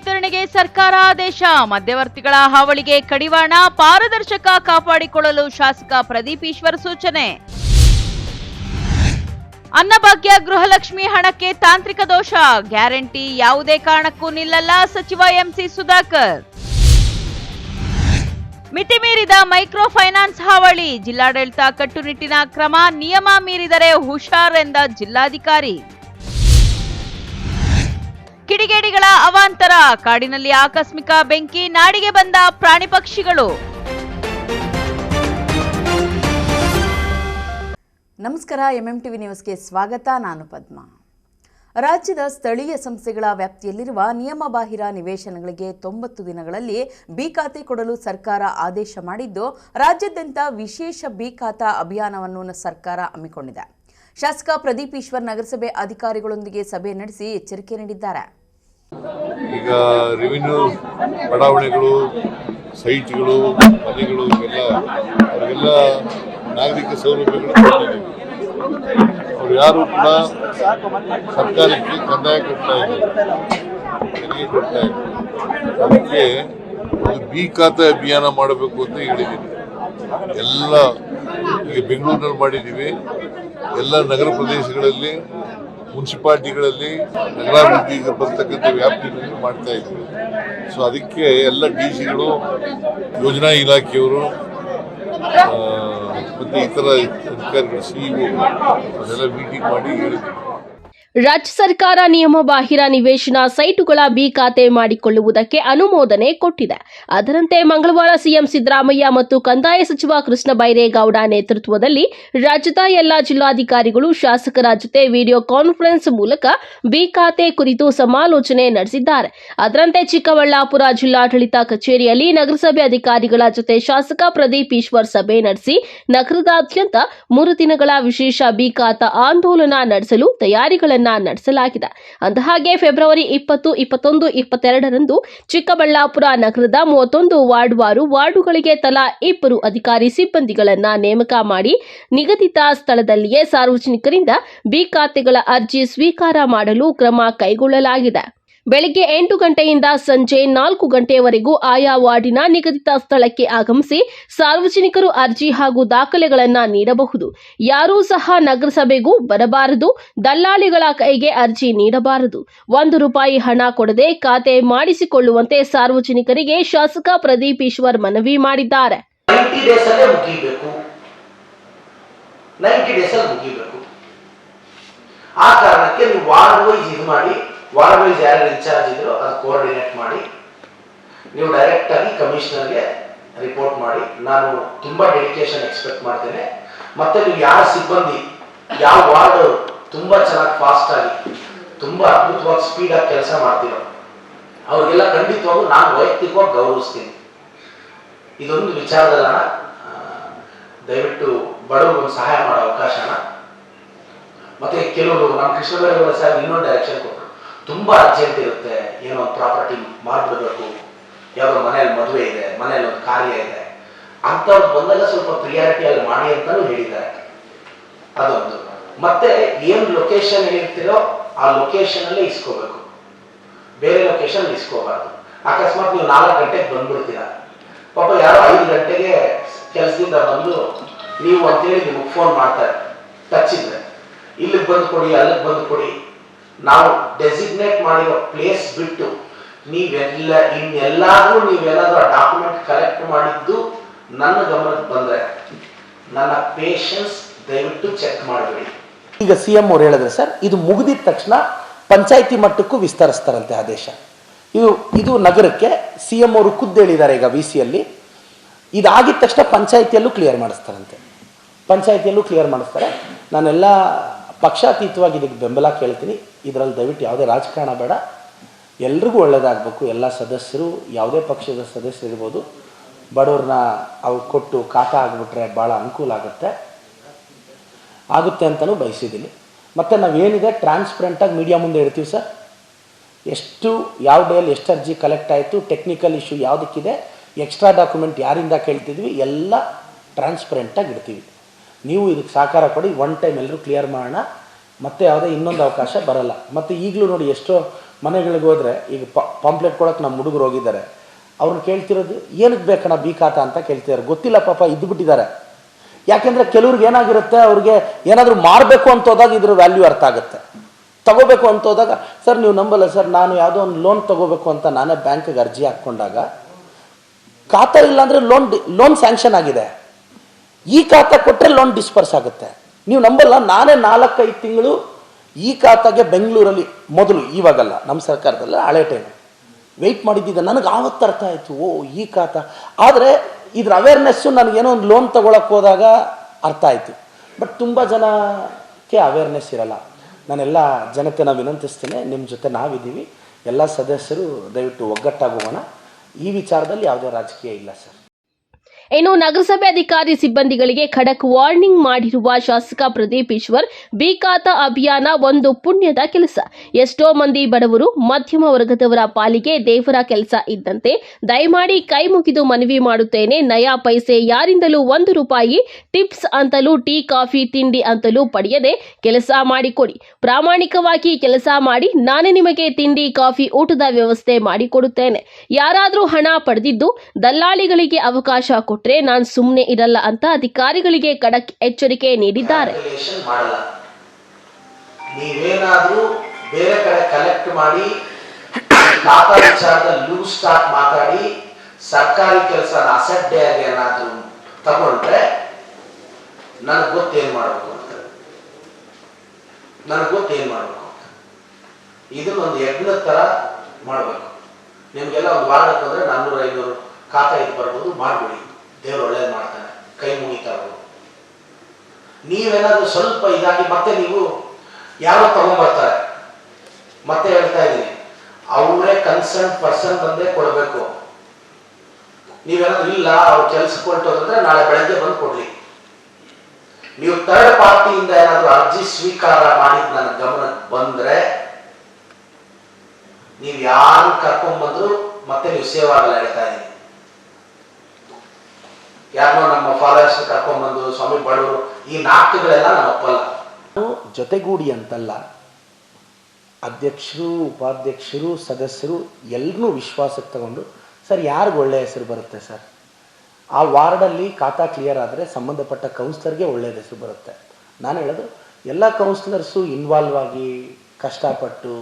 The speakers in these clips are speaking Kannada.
ವಿತರಣೆಗೆ ಸರ್ಕಾರ ಆದೇಶ. ಮಧ್ಯವರ್ತಿಗಳ ಹಾವಳಿಗೆ ಕಡಿವಾಣ, ಪಾರದರ್ಶಕ ಕಾಪಾಡಿಕೊಳ್ಳಲು ಶಾಸಕ ಪ್ರದೀಪ್ ಈಶ್ವರ್ ಸೂಚನೆ. ಅನ್ನಭಾಗ್ಯ ಗೃಹಲಕ್ಷ್ಮಿ ಹಣಕ್ಕೆ ತಾಂತ್ರಿಕ ದೋಷ, ಗ್ಯಾರಂಟಿ ಯಾವುದೇ ಕಾರಣಕ್ಕೂ ನಿಲ್ಲಲ್ಲ ಸಚಿವ ಎಂಸಿ ಸುಧಾಕರ್. ಮಿತಿ ಮೀರಿದ ಮೈಕ್ರೋ ಫೈನಾನ್ಸ್ ಹಾವಳಿ, ಜಿಲ್ಲಾಡಳಿತ ಕಟ್ಟುನಿಟ್ಟಿನ ಕ್ರಮ, ನಿಯಮ ಮೀರಿದರೆ ಹುಷಾರ್ ಎಂದ ಜಿಲ್ಲಾಧಿಕಾರಿ. ಕಿಡಿಗೇಡಿಗಳ ಅವಾಂತರ, ಕಾಡಿನಲ್ಲಿ ಆಕಸ್ಮಿಕ ಬೆಂಕಿ, ನಾಡಿಗೆ ಬಂದ ಪ್ರಾಣಿ ಪಕ್ಷಿಗಳು. ನಮಸ್ಕಾರ, ಎಂಎಂಟಿವಿ ನ್ಯೂಸ್ಗೆ ಸ್ವಾಗತ. ನಾನು ಪದ್ಮಾ. ರಾಜ್ಯದ ಸ್ಥಳೀಯ ಸಂಸ್ಥೆಗಳ ವ್ಯಾಪ್ತಿಯಲ್ಲಿರುವ ನಿಯಮಬಾಹಿರ ನಿವೇಶನಗಳಿಗೆ 90 ದಿನಗಳಲ್ಲಿ ಬಿ ಖಾತೆ ಕೊಡಲು ಸರ್ಕಾರ ಆದೇಶ ಮಾಡಿದ್ದು, ರಾಜ್ಯಾದ್ಯಂತ ವಿಶೇಷ ಬಿ ಖಾತಾ ಅಭಿಯಾನವನ್ನು ಸರ್ಕಾರ ಹಮ್ಮಿಕೊಂಡಿದೆ. ಶಾಸಕ ಪ್ರದೀಪ್ ಈಶ್ವರ್ ನಗರಸಭೆ ಅಧಿಕಾರಿಗಳೊಂದಿಗೆ ಸಭೆ ನಡೆಸಿ ಎಚ್ಚರಿಕೆ ನೀಡಿದ್ದಾರೆ. ಈಗ ರೆವಿನ್ಯೂ ಬಡಾವಣೆಗಳು, ಸೈಟ್ಗಳು, ಮನೆಗಳು ಅವರಿಗೆಲ್ಲ ನಾಗರಿಕ ಸೌಲಭ್ಯಗಳು ಕೊಟ್ಟಿದ್ದೀವಿ. ಅವ್ರು ಯಾರು ಕೂಡ ಸರ್ಕಾರಕ್ಕೆ ಕಂದಾಯ ಕೊಡ್ತಾ ಇದ್ದಾರೆ, ತೆರಿಗೆ ಕೊಡ್ತಾ ಇದ್ದಾರೆ. ಅದಕ್ಕೆ ಒಂದು ಬಿ ಖಾತೆ ಅಭಿಯಾನ ಮಾಡಬೇಕು ಅಂತ ಹೇಳಿದ್ದೀನಿ. ಎಲ್ಲ ಈಗ ಬೆಂಗಳೂರಿನಲ್ಲಿ ಮಾಡಿದ್ದೀವಿ, ಎಲ್ಲ ನಗರ ಪ್ರದೇಶಗಳಲ್ಲಿ, ಮುನ್ಸಿಪಾಲ್ಟಿಗಳಲ್ಲಿ, ನಗರಾಭಿವೃದ್ಧಿಗೆ ಬರ್ತಕ್ಕಂಥ ವ್ಯಾಪ್ತಿಗಳಲ್ಲಿ ಮಾಡ್ತಾ ಇದ್ದೀವಿ. ಸೊ ಅದಕ್ಕೆ ಎಲ್ಲ ಡಿ ಸಿಗಳು, ಯೋಜನಾ ಇಲಾಖೆಯವರು ಮತ್ತೆ ಇತರ ಅಧಿಕಾರಿಗಳು, ಸಿಇಒ ಅದೆಲ್ಲ ಮೀಟಿಂಗ್ ಮಾಡಿ ಹೇಳಿದ್ದೀವಿ. ರಾಜ್ಯ ಸರ್ಕಾರ ನಿಯಮ ಬಾಹಿರ ನಿವೇಶನ ಸೈಟುಗಳ ಬಿ ಖಾತೆ ಮಾಡಿಕೊಳ್ಳುವುದಕ್ಕೆ ಅನುಮೋದನೆ ಕೊಟ್ಟಿದೆ. ಅದರಂತೆ ಮಂಗಳವಾರ ಸಿಎಂ ಸಿದ್ದರಾಮಯ್ಯ ಮತ್ತು ಕಂದಾಯ ಸಚಿವ ಕೃಷ್ಣ ಬೈರೇಗೌಡ ನೇತೃತ್ವದಲ್ಲಿ ರಾಜ್ಯದ ಎಲ್ಲಾ ಜಿಲ್ಲಾಧಿಕಾರಿಗಳು ಶಾಸಕರ ಜೊತೆ ವಿಡಿಯೋ ಕಾನ್ಫರೆನ್ಸ್ ಮೂಲಕ ಬಿ ಖಾತೆ ಕುರಿತು ಸಮಾಲೋಚನೆ ನಡೆಸಿದ್ದಾರೆ. ಅದರಂತೆ ಚಿಕ್ಕಬಳ್ಳಾಪುರ ಜಿಲ್ಲಾಡಳಿತ ಕಚೇರಿಯಲ್ಲಿ ನಗರಸಭೆ ಅಧಿಕಾರಿಗಳ ಜೊತೆ ಶಾಸಕ ಪ್ರದೀಪ್ ಈಶ್ವರ್ ಸಭೆ ನಡೆಸಿ ನಗರದಾದ್ಯಂತ 3 ದಿನಗಳ ವಿಶೇಷ ಬಿ ಖಾತಾ ಆಂದೋಲನ ನಡೆಸಲು ತಯಾರಿಗಳನ್ನು ನಡೆಸಲಾಗಿದೆ. ಅಂದಹಾಗೆ ಫೆಬ್ರವರಿ 20, 21, 22ರಂದು ಚಿಕ್ಕಬಳ್ಳಾಪುರ ನಗರದ 31 ವಾರ್ಡುಗಳಿಗೆ ತಲಾ 2 ಅಧಿಕಾರಿ ಸಿಬ್ಬಂದಿಗಳನ್ನ ನೇಮಕ ಮಾಡಿ ನಿಗದಿತ ಸ್ಥಳದಲ್ಲಿಯೇ ಸಾರ್ವಜನಿಕರಿಂದ ಬಿ ಖಾತೆಗಳ ಅರ್ಜಿ ಸ್ವೀಕಾರ ಮಾಡಲು ಕ್ರಮ ಕೈಗೊಳ್ಳಲಾಗಿದೆ. ಬೆಳಗ್ಗೆ 8 ಗಂಟೆಯಿಂದ ಸಂಜೆ 4 ಗಂಟೆಯವರೆಗೂ ಆಯಾ ವಾರ್ಡಿನ ನಿಗದಿತ ಸ್ಥಳಕ್ಕೆ ಆಗಮಿಸಿ ಸಾರ್ವಜನಿಕರು ಅರ್ಜಿ ಹಾಗೂ ದಾಖಲೆಗಳನ್ನು ನೀಡಬಹುದು. ಯಾರೂ ಸಹ ನಗರಸಭೆಗೂ ಬರಬಾರದು, ದಲ್ಲಾಳಿಗಳ ಕೈಗೆ ಅರ್ಜಿ ನೀಡಬಾರದು. ₹1 ಹಣ ಕೊಡದೆ ಖಾತೆ ಮಾಡಿಸಿಕೊಳ್ಳುವಂತೆ ಸಾರ್ವಜನಿಕರಿಗೆ ಶಾಸಕ ಪ್ರದೀಪ್ ಈಶ್ವರ್ ಮನವಿ ಮಾಡಿದ್ದಾರೆ. 90 ಡೇಸ್ ಮುಗಿಬೇಕು. ಆ ಕಾರಣಕ್ಕೆ ನೀವು ವಾರ್ಡ್ ವೈಸ್ ಇದು ಮಾಡಿ, ವಾರ್ಡ್ ವೈಸ್ ಯಾರು ಇನ್ಚಾರ್ಜ್ ಇದ್ರು ಅದು ಕೋಆರ್ಡಿನೇಟ್ ಮಾಡಿ, ನೀವು ಡೈರೆಕ್ಟ್ ಆಗಿ ಕಮಿಷನರ್ಗೆ ರಿಪೋರ್ಟ್ ಮಾಡಿ. ನಾನು ತುಂಬಾ ಡೆಡಿಕೇಶನ್ ಎಕ್ಸ್ಪೆಕ್ಟ್ ಮಾಡ್ತೇನೆ. ಮತ್ತೆ ನೀವು ಯಾವ ಸಿಬ್ಬಂದಿ, ಯಾವ ವಾರ್ಡ್ ತುಂಬಾ ಚೆನ್ನಾಗಿ ಫಾಸ್ಟ್ ಆಗಿ, ತುಂಬಾ ಅದ್ಭುತವಾಗಿ ಸ್ಪೀಡ್ ಆಗಿ ಕೆಲಸ ಮಾಡ್ತೀರೋ ಅವ್ರಿಗೆಲ್ಲ ಖಂಡಿತವಾಗೂ ನಾನು ವೈಯಕ್ತಿಕವಾಗಿ ಗೌರವಿಸ್ತೀನಿ. ಇದೊಂದು ವಿಚಾರದಲ್ಲ, ದಯವಿಟ್ಟು ಬಡವರಿಗೆ ಸಹಾಯ ಮಾಡೋ ಅವಕಾಶನ. ಮತ್ತೆ ಕೆಲವರು ನಮ್ಮ ಕೃಷ್ಣ ಬೈರೇಗೌಡ ಸಾಹೇಬ್ ಇನ್ನೊಂದು ಡೈರೆಕ್ಷನ್ ಕೊಟ್ಟರು. ತುಂಬಾ ಅರ್ಜೆಂಟ್ ಇರುತ್ತೆ, ಏನೋ ಒಂದು ಪ್ರಾಪರ್ಟಿ ಮಾರ್ಬಿಡಬೇಕು, ಯಾವುದೋ ಮನೆಯಲ್ಲಿ ಮದುವೆ ಇದೆ, ಮನೆಯಲ್ಲಿ ಒಂದು ಕಾರ್ಯ ಇದೆ, ಅಂಥವ್ರು ಬಂದಾಗ ಸ್ವಲ್ಪ ಪ್ರಿಯಾರಿಟಿಯಲ್ಲಿ ಮಾಡಿ ಅಂತಾನು ಹೇಳಿದ್ದಾರೆ. ಅದೊಂದು. ಮತ್ತೆ ಏನು ಲೊಕೇಶನ್ ಹೇಳಿರ್ತೀರೋ ಆ ಲೊಕೇಶನ್ ಅಲ್ಲೇ ಇಸ್ಕೋಬೇಕು, ಬೇರೆ ಲೊಕೇಶನ್ ಇಸ್ಕೋಬಾರ್ದು. ಅಕಸ್ಮಾತ್ ನೀವು 4 ಗಂಟೆಗೆ ಬಂದ್ಬಿಡ್ತೀರಾ, ಪಾಪ ಯಾರೋ 5 ಗಂಟೆಗೆ ಕೆಲಸದಿಂದ ಬಂದು ನೀವು ಅಂತೇಳಿ ನಿಮಗೆ ಫೋನ್ ಮಾಡ್ತಾರೆ, ಟಚ್ಚಿದ್ರೆ ಇಲ್ಲಿಗೆ ಬಂದು ಕೊಡಿ, ಅಲ್ಲಿಗೆ ಬಂದು ಕೊಡಿ. ನಾವು ಡೆಸಿಗ್ನೇಟ್ ಮಾಡಿರೋ ಪ್ಲೇಸ್ ಬಿಟ್ಟು ನೀವೆಲ್ಲಾದ್ರೂ ಡಾಕ್ಯುಮೆಂಟ್ ಕಲೆಕ್ಟ್ ಮಾಡಿದ್ದು ನನ್ನ ಗಮನಕ್ಕೆ ಬಂದ್ರೆ ನನ್ನ ಪೇಷನ್ಸ್ ದಯವಿಟ್ಟು ಚೆಕ್ ಮಾಡಬೇಡಿ. ಈಗ ಸಿಎಂ ಅವ್ರು ಹೇಳಿದ್ರೆ ಸರ್, ಇದು ಮುಗಿದಿದ ತಕ್ಷಣ ಪಂಚಾಯಿತಿ ಮಟ್ಟಕ್ಕೂ ವಿಸ್ತರಿಸ್ತಾರಂತೆ ಆದೇಶ. ಇದು ನಗರಕ್ಕೆ ಸಿಎಂ ಅವರು ಖುದ್ದು ಹೇಳಿದ್ದಾರೆ. ಈಗ VCಯಲ್ಲಿ ಇದಾಗಿದ ತಕ್ಷಣ ಪಂಚಾಯಿತಿಯಲ್ಲೂ ಕ್ಲಿಯರ್ ಮಾಡಿಸ್ತಾರೆ. ನಾನೆಲ್ಲ ಪಕ್ಷಾತೀತವಾಗಿ ಇದಕ್ಕೆ ಬೆಂಬಲ ಕೇಳ್ತೀನಿ. ಇದರಲ್ಲಿ ದಯವಿಟ್ಟು ಯಾವುದೇ ರಾಜಕಾರಣ ಬೇಡ, ಎಲ್ರಿಗೂ ಒಳ್ಳೆಯದಾಗಬೇಕು. ಎಲ್ಲ ಸದಸ್ಯರು, ಯಾವುದೇ ಪಕ್ಷದ ಸದಸ್ಯರು ಇರ್ಬೋದು, ಬಡವ್ರನ್ನ ಅವ್ರು ಕೊಟ್ಟು ಖಾತಾ ಆಗಿಬಿಟ್ರೆ ಭಾಳ ಅನುಕೂಲ ಆಗುತ್ತೆ ಅಂತಲೂ ಬಯಸಿದ್ದೀನಿ. ಮತ್ತು ನಾವೇನಿದೆ ಟ್ರಾನ್ಸ್ಪರೆಂಟಾಗಿ ಮೀಡಿಯಾ ಮುಂದೆ ಇಡ್ತೀವಿ ಸರ್. ಎಷ್ಟು ಯಾವ ಡೇಯಲ್ಲಿ ಎಷ್ಟು ಅರ್ಜಿ ಕಲೆಕ್ಟ್ ಆಯಿತು, ಟೆಕ್ನಿಕಲ್ ಇಶ್ಯೂ ಯಾವುದಕ್ಕಿದೆ, ಎಕ್ಸ್ಟ್ರಾ ಡಾಕ್ಯುಮೆಂಟ್ ಯಾರಿಂದ ಕೇಳ್ತಿದ್ವಿ, ಎಲ್ಲ ಟ್ರಾನ್ಸ್ಪರೆಂಟಾಗಿ ಇಡ್ತೀವಿ. ನೀವು ಇದಕ್ಕೆ ಸಹಕಾರ ಕೊಡಿ. ಒನ್ ಟೈಮ್ ಎಲ್ಲರೂ ಕ್ಲಿಯರ್ ಮಾಡೋಣ, ಮತ್ತೆ ಯಾವುದೇ ಇನ್ನೊಂದು ಅವಕಾಶ ಬರಲ್ಲ. ಮತ್ತು ಈಗಲೂ ನೋಡಿ ಎಷ್ಟೋ ಮನೆಗಳಿಗೆ ಹೋದರೆ ಈಗ ಪಾಂಪ್ಲೆಟ್ ಕೊಡೋಕೆ ನಮ್ಮ ಹುಡುಗರು ಹೋಗಿದ್ದಾರೆ, ಅವ್ರನ್ನ ಕೇಳ್ತಿರೋದು ಏನಕ್ಕೆ ಬೇಕಣ್ಣ ಬಿ ಖಾತಾ ಅಂತ ಕೇಳ್ತಿದ್ದಾರೆ. ಗೊತ್ತಿಲ್ಲ ಪಾಪ ಇದ್ದು ಬಿಟ್ಟಿದ್ದಾರೆ. ಯಾಕೆಂದರೆ ಕೆಲವ್ರಿಗೆ ಏನಾಗಿರುತ್ತೆ, ಅವ್ರಿಗೆ ಏನಾದರೂ ಮಾರಬೇಕು ಅಂತ ಹೋದಾಗ ಇದ್ರ ವ್ಯಾಲ್ಯೂ ಅರ್ಥ ಆಗುತ್ತೆ. ತಗೋಬೇಕು ಅಂತ ಹೋದಾಗ ಸರ್ ನೀವು ನಂಬಲ್ಲ ಸರ್, ನಾನು ಯಾವುದೋ ಒಂದು ಲೋನ್ ತಗೋಬೇಕು ಅಂತ ನಾನೇ ಬ್ಯಾಂಕಿಗೆ ಅರ್ಜಿ ಹಾಕ್ಕೊಂಡಾಗ ಖಾತಾ ಇಲ್ಲ ಅಂದರೆ ಲೋನ್ ಸ್ಯಾಂಕ್ಷನ್ ಆಗಿದೆ, ಈ ಖಾತಾ ಕೊಟ್ಟರೆ ಲೋನ್ ಡಿಸ್ಪರ್ಸ್ ಆಗುತ್ತೆ. ನೀವು ನಂಬಲ್ಲ, ನಾನೇ 4-5 ತಿಂಗಳು ಈ ಖಾತಾಗೆ ಬೆಂಗಳೂರಲ್ಲಿ ಮೊದಲು, ಇವಾಗಲ್ಲ ನಮ್ಮ ಸರ್ಕಾರದಲ್ಲ ಹಳೆ ಟೈಮ್ ವೆಯ್ಟ್ ಮಾಡಿದ್ದಿದ್ದೆ. ನನಗೆ ಆವತ್ತು ಅರ್ಥ ಆಯಿತು, ಓ ಈ ಖಾತಾ. ಆದರೆ ಇದ್ರ ಅವೇರ್ನೆಸ್ಸು ನನಗೇನೋ ಒಂದು ಲೋನ್ ತೊಗೊಳಕ್ಕೆ ಹೋದಾಗ ಅರ್ಥ ಆಯಿತು. ಬಟ್ ತುಂಬ ಜನಕ್ಕೆ ಅವೇರ್ನೆಸ್ ಇರಲ್ಲ. ನಾನೆಲ್ಲ ಜನತೆನ ವಿನಂತಿಸ್ತೇನೆ, ನಿಮ್ಮ ಜೊತೆ ನಾವಿದ್ದೀವಿ, ಎಲ್ಲ ಸದಸ್ಯರು ದಯವಿಟ್ಟು ಒಗ್ಗಟ್ಟಾಗೋಣ. ಈ ವಿಚಾರದಲ್ಲಿ ಯಾವುದೇ ರಾಜಕೀಯ ಇಲ್ಲ ಸರ್. ಇನ್ನು ನಗರಸಭೆ ಅಧಿಕಾರಿ ಸಿಬ್ಬಂದಿಗಳಿಗೆ ಖಡಕ್ ವಾರ್ನಿಂಗ್ ಮಾಡಿರುವ ಶಾಸಕ ಪ್ರದೀಪ್ ಈಶ್ವರ್, ಬಿ ಖಾತಾ ಅಭಿಯಾನ ಒಂದು ಪುಣ್ಯದ ಕೆಲಸ. ಎಷ್ಟೋ ಮಂದಿ ಬಡವರು, ಮಧ್ಯಮ ವರ್ಗದವರ ಪಾಲಿಗೆ ದೇವರ ಕೆಲಸ ಇದ್ದಂತೆ. ದಯಮಾಡಿ ಕೈ ಮುಗಿದು ಮನವಿ ಮಾಡುತ್ತೇನೆ, ನಯಾ ಪೈಸೆ ಯಾರಿಂದಲೂ 1 ರೂಪಾಯಿ ಟಿಪ್ಸ್ ಅಂತಲೂ ಟೀ ಕಾಫಿ ತಿಂಡಿ ಅಂತಲೂ ಪಡೆಯದೆ ಕೆಲಸ ಮಾಡಿಕೊಡಿ. ಪ್ರಾಮಾಣಿಕವಾಗಿ ಕೆಲಸ ಮಾಡಿ, ನಾನೇ ನಿಮಗೆ ತಿಂಡಿ ಕಾಫಿ ಊಟದ ವ್ಯವಸ್ಥೆ ಮಾಡಿಕೊಡುತ್ತೇನೆ. ಯಾರಾದರೂ ಹಣ ಪಡೆದಿದ್ದು ದಲ್ಲಾಳಿಗಳಿಗೆ ಅವಕಾಶ ಕೊಟ್ರೆ ನಾನು ಸುಮ್ಮನೆ ಇರಲ್ಲ ಅಂತ ಅಧಿಕಾರಿಗಳಿಗೆ ಖಡಕ್ ಎಚ್ಚರಿಕೆ ನೀಡಿದ್ದಾರೆ. ನೀವೇನಾದ್ರೂ ಬೇರೆ ಕಡೆ ಕಲೆಕ್ಟ್ ಮಾಡಿ ಖಾತಾ ವಿಚಾರದ ಲೂಸ್ ಸ್ಟಾಕ್ ಮಾತಾಡಿ ಸರ್ಕಾರಿ ಕೆಲಸ ಅಸೆಟ್ ಡೇ ಆಗಿ ಏನಾದ್ರೂ ತಗೊಂಡ್ರೆ ನನಗೆ ಗೊತ್ತೇನ್ ಮಾಡಬೇಕು ಅಂತ, ಇದನ್ನೊಂದು ಯಜ್ಞದ ತರ ಮಾಡಬೇಕು. ನಿಮ್ಗೆಲ್ಲ ಒಂದು ವಾರ್ಡ್ ಬಂದ್ರೆ 400-500 ಖಾತಾ ಇದು ಬರ್ಬೋದು, ಮಾಡ್ಬಿಡಿ. ದೇವ್ರು ಒಳ್ಳೇದು ಮಾಡ್ತಾನೆ, ಕೈ ಮುಗಿತಾ ಇರ್ಬೋದು. ನೀವೇನಾದ್ರೂ ಸ್ವಲ್ಪ ಇದಾಗಿ ಮತ್ತೆ ನೀವು ಯಾರೋ ತಗೊಂಡ್ಬರ್ತಾರೆ, ಮತ್ತೆ ಹೇಳ್ತಾ ಇದ್ದೀನಿ, ಅವರೇ ಕನ್ಸರ್ನ್ ಪರ್ಸನ್ ಬಂದೇ ಕೊಡಬೇಕು. ನೀವೇನಾದ್ರೂ ಇಲ್ಲ ಅವ್ರು ಕೆಲಸ ಕೊಟ್ಟೋದ್ರೆ ನಾಳೆ ಬೆಳಗ್ಗೆ ಬಂದು ಕೊಡ್ಲಿ. ನೀವು ಥರ್ಡ್ ಪಾರ್ಟಿಯಿಂದ ಏನಾದ್ರೂ ಅರ್ಜಿ ಸ್ವೀಕಾರ ಮಾಡಿದ್ ನನ್ನ ಗಮನಕ್ಕೆ ಬಂದ್ರೆ ನೀವು ಯಾರು ಕರ್ಕೊಂಡ್ಬಂದ್ರು ಮತ್ತೆ ನೀವು ಸೇವ್ ಆಗಲ್ಲ. ಹೇಳ್ತಾ ಇದ್ದೀನಿ, ಯಾರನ್ನೋ ನಮ್ಮ ಫಾಲೋವರ್ಸ್ ಕರ್ಕೊಂಡ್ಬಂದು ಸ್ವಾಮಿ ಬಡವರು ಈ ನಾಟಕಗಳೆಲ್ಲ ನಾನು ಒಪ್ಪಲ್ಲ. ಜೊತೆಗೂಡಿ ಅಂತಲ್ಲ, ಅಧ್ಯಕ್ಷರು, ಉಪಾಧ್ಯಕ್ಷರು, ಸದಸ್ಯರು ಎಲ್ಲರೂ ವಿಶ್ವಾಸಕ್ಕೆ ತಗೊಂಡು ಸರ್ ಯಾರಿಗೂ ಒಳ್ಳೆಯ ಹೆಸರು ಬರುತ್ತೆ ಸರ್, ಆ ವಾರ್ಡಲ್ಲಿ ಖಾತಾ ಕ್ಲಿಯರ್ ಆದರೆ ಸಂಬಂಧಪಟ್ಟ ಕೌನ್ಸಿಲರ್ಗೆ ಒಳ್ಳೆಯ ಹೆಸರು ಬರುತ್ತೆ. ನಾನು ಹೇಳೋದು ಎಲ್ಲ ಕೌನ್ಸಿಲರ್ಸು ಇನ್ವಾಲ್ವ್ ಆಗಿ ಕಷ್ಟಪಟ್ಟು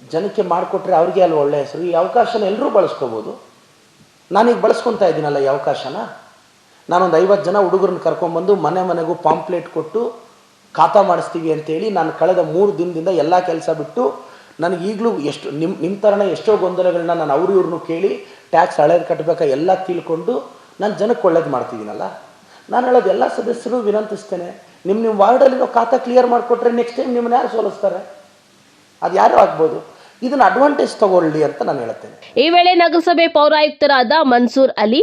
ಜನಕ್ಕೆ ಮಾಡಿಕೊಟ್ರೆ ಅವ್ರಿಗೆ ಅಲ್ಲಿ ಒಳ್ಳೆಯ ಹೆಸರು. ಈ ಅವಕಾಶನ ಎಲ್ಲರೂ ಬಳಸ್ಕೋಬೋದು. ನಾನೀಗ ಬಳಸ್ಕೊತಾ ಇದ್ದೀನಲ್ಲ ಈ ಅವಕಾಶನ. ನಾನೊಂದು 50 ಜನ ಹುಡುಗರನ್ನ ಕರ್ಕೊಂಡ್ಬಂದು ಮನೆಗೂ ಪಾಂಪ್ಲೇಟ್ ಕೊಟ್ಟು ಖಾತಾ ಮಾಡಿಸ್ತೀವಿ ಅಂತೇಳಿ ನಾನು ಕಳೆದ 3 ದಿನದಿಂದ ಎಲ್ಲ ಕೆಲಸ ಬಿಟ್ಟು, ನನಗೆ ಈಗಲೂ ಎಷ್ಟು ನಿಮ್ಮ ಥರನೇ ಎಷ್ಟೋ ಗೊಂದಲಗಳನ್ನ ನಾನು ಇವ್ರನ್ನೂ ಕೇಳಿ ಟ್ಯಾಕ್ಸ್ ಹಳೇದು ಕಟ್ಟಬೇಕಾ ಎಲ್ಲ ತಿಳ್ಕೊಂಡು ನಾನು ಜನಕ್ಕೆ ಒಳ್ಳೇದು ಮಾಡ್ತಿದ್ದೀನಲ್ಲ. ನಾನು ಹೇಳೋದು ಎಲ್ಲ ಸದಸ್ಯರು ವಿನಂತಿಸ್ತೇನೆ, ನಿಮ್ಮ ವಾರ್ಡಲ್ಲಿ ನಾವು ಖಾತಾ ಕ್ಲಿಯರ್ ಮಾಡಿಕೊಟ್ರೆ ನೆಕ್ಸ್ಟ್ ಟೈಮ್ ನಿಮ್ಮನ್ನ ಯಾರು ಸೋಲಿಸ್ತಾರೆ, ಅದು ಯಾರು ಆಗ್ಬೋದು. ಇದನ್ನ ಅಡ್ವಾಂಟೇಜ್ ತಗೊಳ್ಳಿ ಅಂತ ನಾನು ಹೇಳ್ತೇನೆ. ಈ ವೇಳೆ ನಗರಸಭೆ ಪೌರಾಯುಕ್ತರಾದ ಮನ್ಸೂರ್ ಅಲಿ,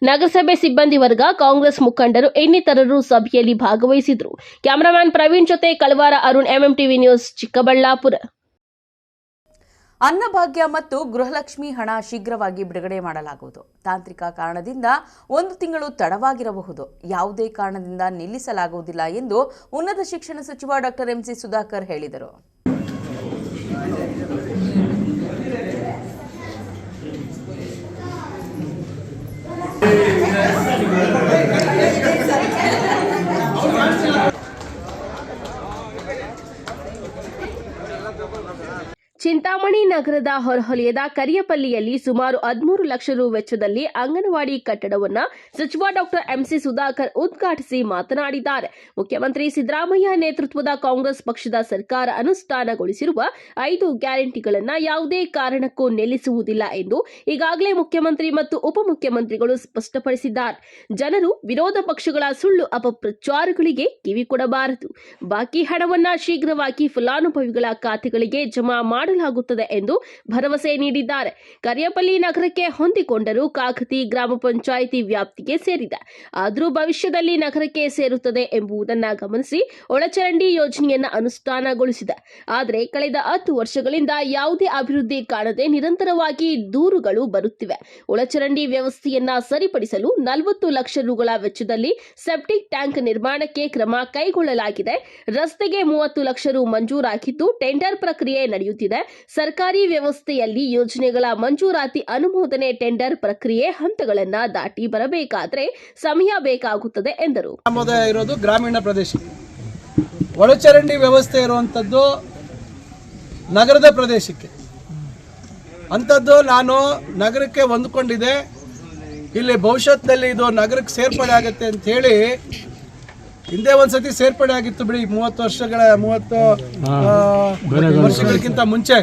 ನಗರಸಭೆ ಸಿಬ್ಬಂದಿ ವರ್ಗ, ಕಾಂಗ್ರೆಸ್ ಮುಖಂಡರು ಇನ್ನಿತರರು ಸಭೆಯಲ್ಲಿ ಭಾಗವಹಿಸಿದ್ರು. ಕ್ಯಾಮರಾಮನ್ ಪ್ರವೀಣ್ ಜೊತೆ ಕಳವಾರ ಅರುಣ್, ಎಂಎಂಟಿವಿ ನ್ಯೂಸ್, ಚಿಕ್ಕಬಳ್ಳಾಪುರ. ಅನ್ನಭಾಗ್ಯ ಮತ್ತು ಗೃಹಲಕ್ಷ್ಮಿ ಹಣ ಶೀಘ್ರವಾಗಿ ಬಿಡುಗಡೆ ಮಾಡಲಾಗುವುದು. ತಾಂತ್ರಿಕ ಕಾರಣದಿಂದ 1 ತಿಂಗಳು ತಡವಾಗಿರಬಹುದು. ಯಾವುದೇ ಕಾರಣದಿಂದ ನಿಲ್ಲಿಸಲಾಗುವುದಿಲ್ಲ ಎಂದು ಉನ್ನತ ಶಿಕ್ಷಣ ಸಚಿವ ಡಾಕ್ಟರ್ ಎಂಸಿ ಸುಧಾಕರ್ ಹೇಳಿದರು. ಚಿಂತಾಮಣಿ ನಗರದ ಹೊರವಲಯದ ಕರಿಯಪಲ್ಲಿಯಲ್ಲಿ ಸುಮಾರು 13 ಲಕ್ಷ ರು ವೆಚ್ಚದಲ್ಲಿ ಅಂಗನವಾಡಿ ಕಟ್ಟಡವನ್ನು ಸಚಿವ ಡಾಕ್ಟರ್ ಎಂಸಿ ಸುಧಾಕರ್ ಉದ್ಘಾಟಿಸಿ ಮಾತನಾಡಿದ್ದಾರೆ. ಮುಖ್ಯಮಂತ್ರಿ ಸಿದ್ದರಾಮಯ್ಯ ನೇತೃತ್ವದ ಕಾಂಗ್ರೆಸ್ ಪಕ್ಷದ ಸರ್ಕಾರ ಅನುಷ್ಠಾನಗೊಳಿಸಿರುವ 5 ಗ್ಯಾರಂಟಿಗಳನ್ನು ಯಾವುದೇ ಕಾರಣಕ್ಕೂ ನಿಲ್ಲಿಸುವುದಿಲ್ಲ ಎಂದು ಈಗಾಗಲೇ ಮುಖ್ಯಮಂತ್ರಿ ಮತ್ತು ಉಪಮುಖ್ಯಮಂತ್ರಿಗಳು ಸ್ಪಷ್ಟಪಡಿಸಿದ್ದಾರೆ. ಜನರು ವಿರೋಧ ಪಕ್ಷಗಳ ಸುಳ್ಳು ಅಪಪ್ರಚಾರಗಳಿಗೆ ಕಿವಿ ಕೊಡಬಾರದು. ಬಾಕಿ ಹಣವನ್ನು ಶೀಘ್ರವಾಗಿ ಫಲಾನುಭವಿಗಳ ಖಾತೆಗಳಿಗೆ ಜಮಾ ಮಾಡಲಾಗುವುದು ಮಾಡಲಾಗುತ್ತದೆ ಎಂದು ಭರವಸೆ ನೀಡಿದ್ದಾರೆ. ಕರಿಯಪಲ್ಲಿ ನಗರಕ್ಕೆ ಹೊಂದಿಕೊಂಡರೂ ಕಾಕತಿ ಗ್ರಾಮ ಪಂಚಾಯಿತಿ ವ್ಯಾಪ್ತಿಗೆ ಸೇರಿದೆ. ಆದರೂ ಭವಿಷ್ಯದಲ್ಲಿ ನಗರಕ್ಕೆ ಸೇರುತ್ತದೆ ಎಂಬುದನ್ನು ಗಮನಿಸಿ ಒಳಚರಂಡಿ ಯೋಜನೆಯನ್ನು ಅನುಷ್ಠಾನಗೊಳಿಸಿದೆ. ಆದರೆ ಕಳೆದ 10 ವರ್ಷಗಳಿಂದ ಯಾವುದೇ ಅಭಿವೃದ್ಧಿ ಕಾಣದೆ ನಿರಂತರವಾಗಿ ದೂರುಗಳು ಬರುತ್ತಿವೆ. ಒಳಚರಂಡಿ ವ್ಯವಸ್ಥೆಯನ್ನ ಸರಿಪಡಿಸಲು 40 ಲಕ್ಷ ರುಗಳ ವೆಚ್ಚದಲ್ಲಿ ಸೆಪ್ಟಿಕ್ ಟ್ಯಾಂಕ್ ನಿರ್ಮಾಣಕ್ಕೆ ಕ್ರಮ ಕೈಗೊಳ್ಳಲಾಗಿದೆ. ರಸ್ತೆಗೆ 30 ಲಕ್ಷ ರು ಮಂಜೂರಾಗಿದ್ದು ಟೆಂಡರ್ ಪ್ರಕ್ರಿಯೆ ನಡೆಯುತ್ತಿದೆ. ಸರ್ಕಾರಿ ವ್ಯವಸ್ಥೆಯಲ್ಲಿ ಯೋಜನೆಗಳ ಮಂಜೂರಾತಿ ಅನುಮೋದನೆ ಟೆಂಡರ್ ಪ್ರಕ್ರಿಯೆ ಹಂತಗಳನ್ನು ದಾಟಿ ಬರಬೇಕಾದ್ರೆ ಸಮಯ ಬೇಕಾಗುತ್ತದೆ ಎಂದರು. ಇರೋದು ಗ್ರಾಮೀಣ ಪ್ರದೇಶ, ಒಳಚರಂಡಿ ವ್ಯವಸ್ಥೆ ಇರುವಂಥದ್ದು ನಗರದ ಪ್ರದೇಶಕ್ಕೆ. ಅಂಥದ್ದು ನಾನು ನಗರಕ್ಕೆ ಹೊಂದ್ಕೊಂಡಿದ್ದೆ. ಇಲ್ಲಿ ಭವಿಷ್ಯದಲ್ಲಿ ಇದು ನಗರಕ್ಕೆ ಸೇರ್ಪಡೆ ಆಗುತ್ತೆ ಅಂತ ಹೇಳಿ ಹಿಂದೆ ಒಂದ್ಸತಿ ಸೇರ್ಪಡೆ ಆಗಿತ್ತು ಬಿಡಿ, 30 ವರ್ಷಗಳಕ್ಕಿಂತ ಮುಂಚೆ.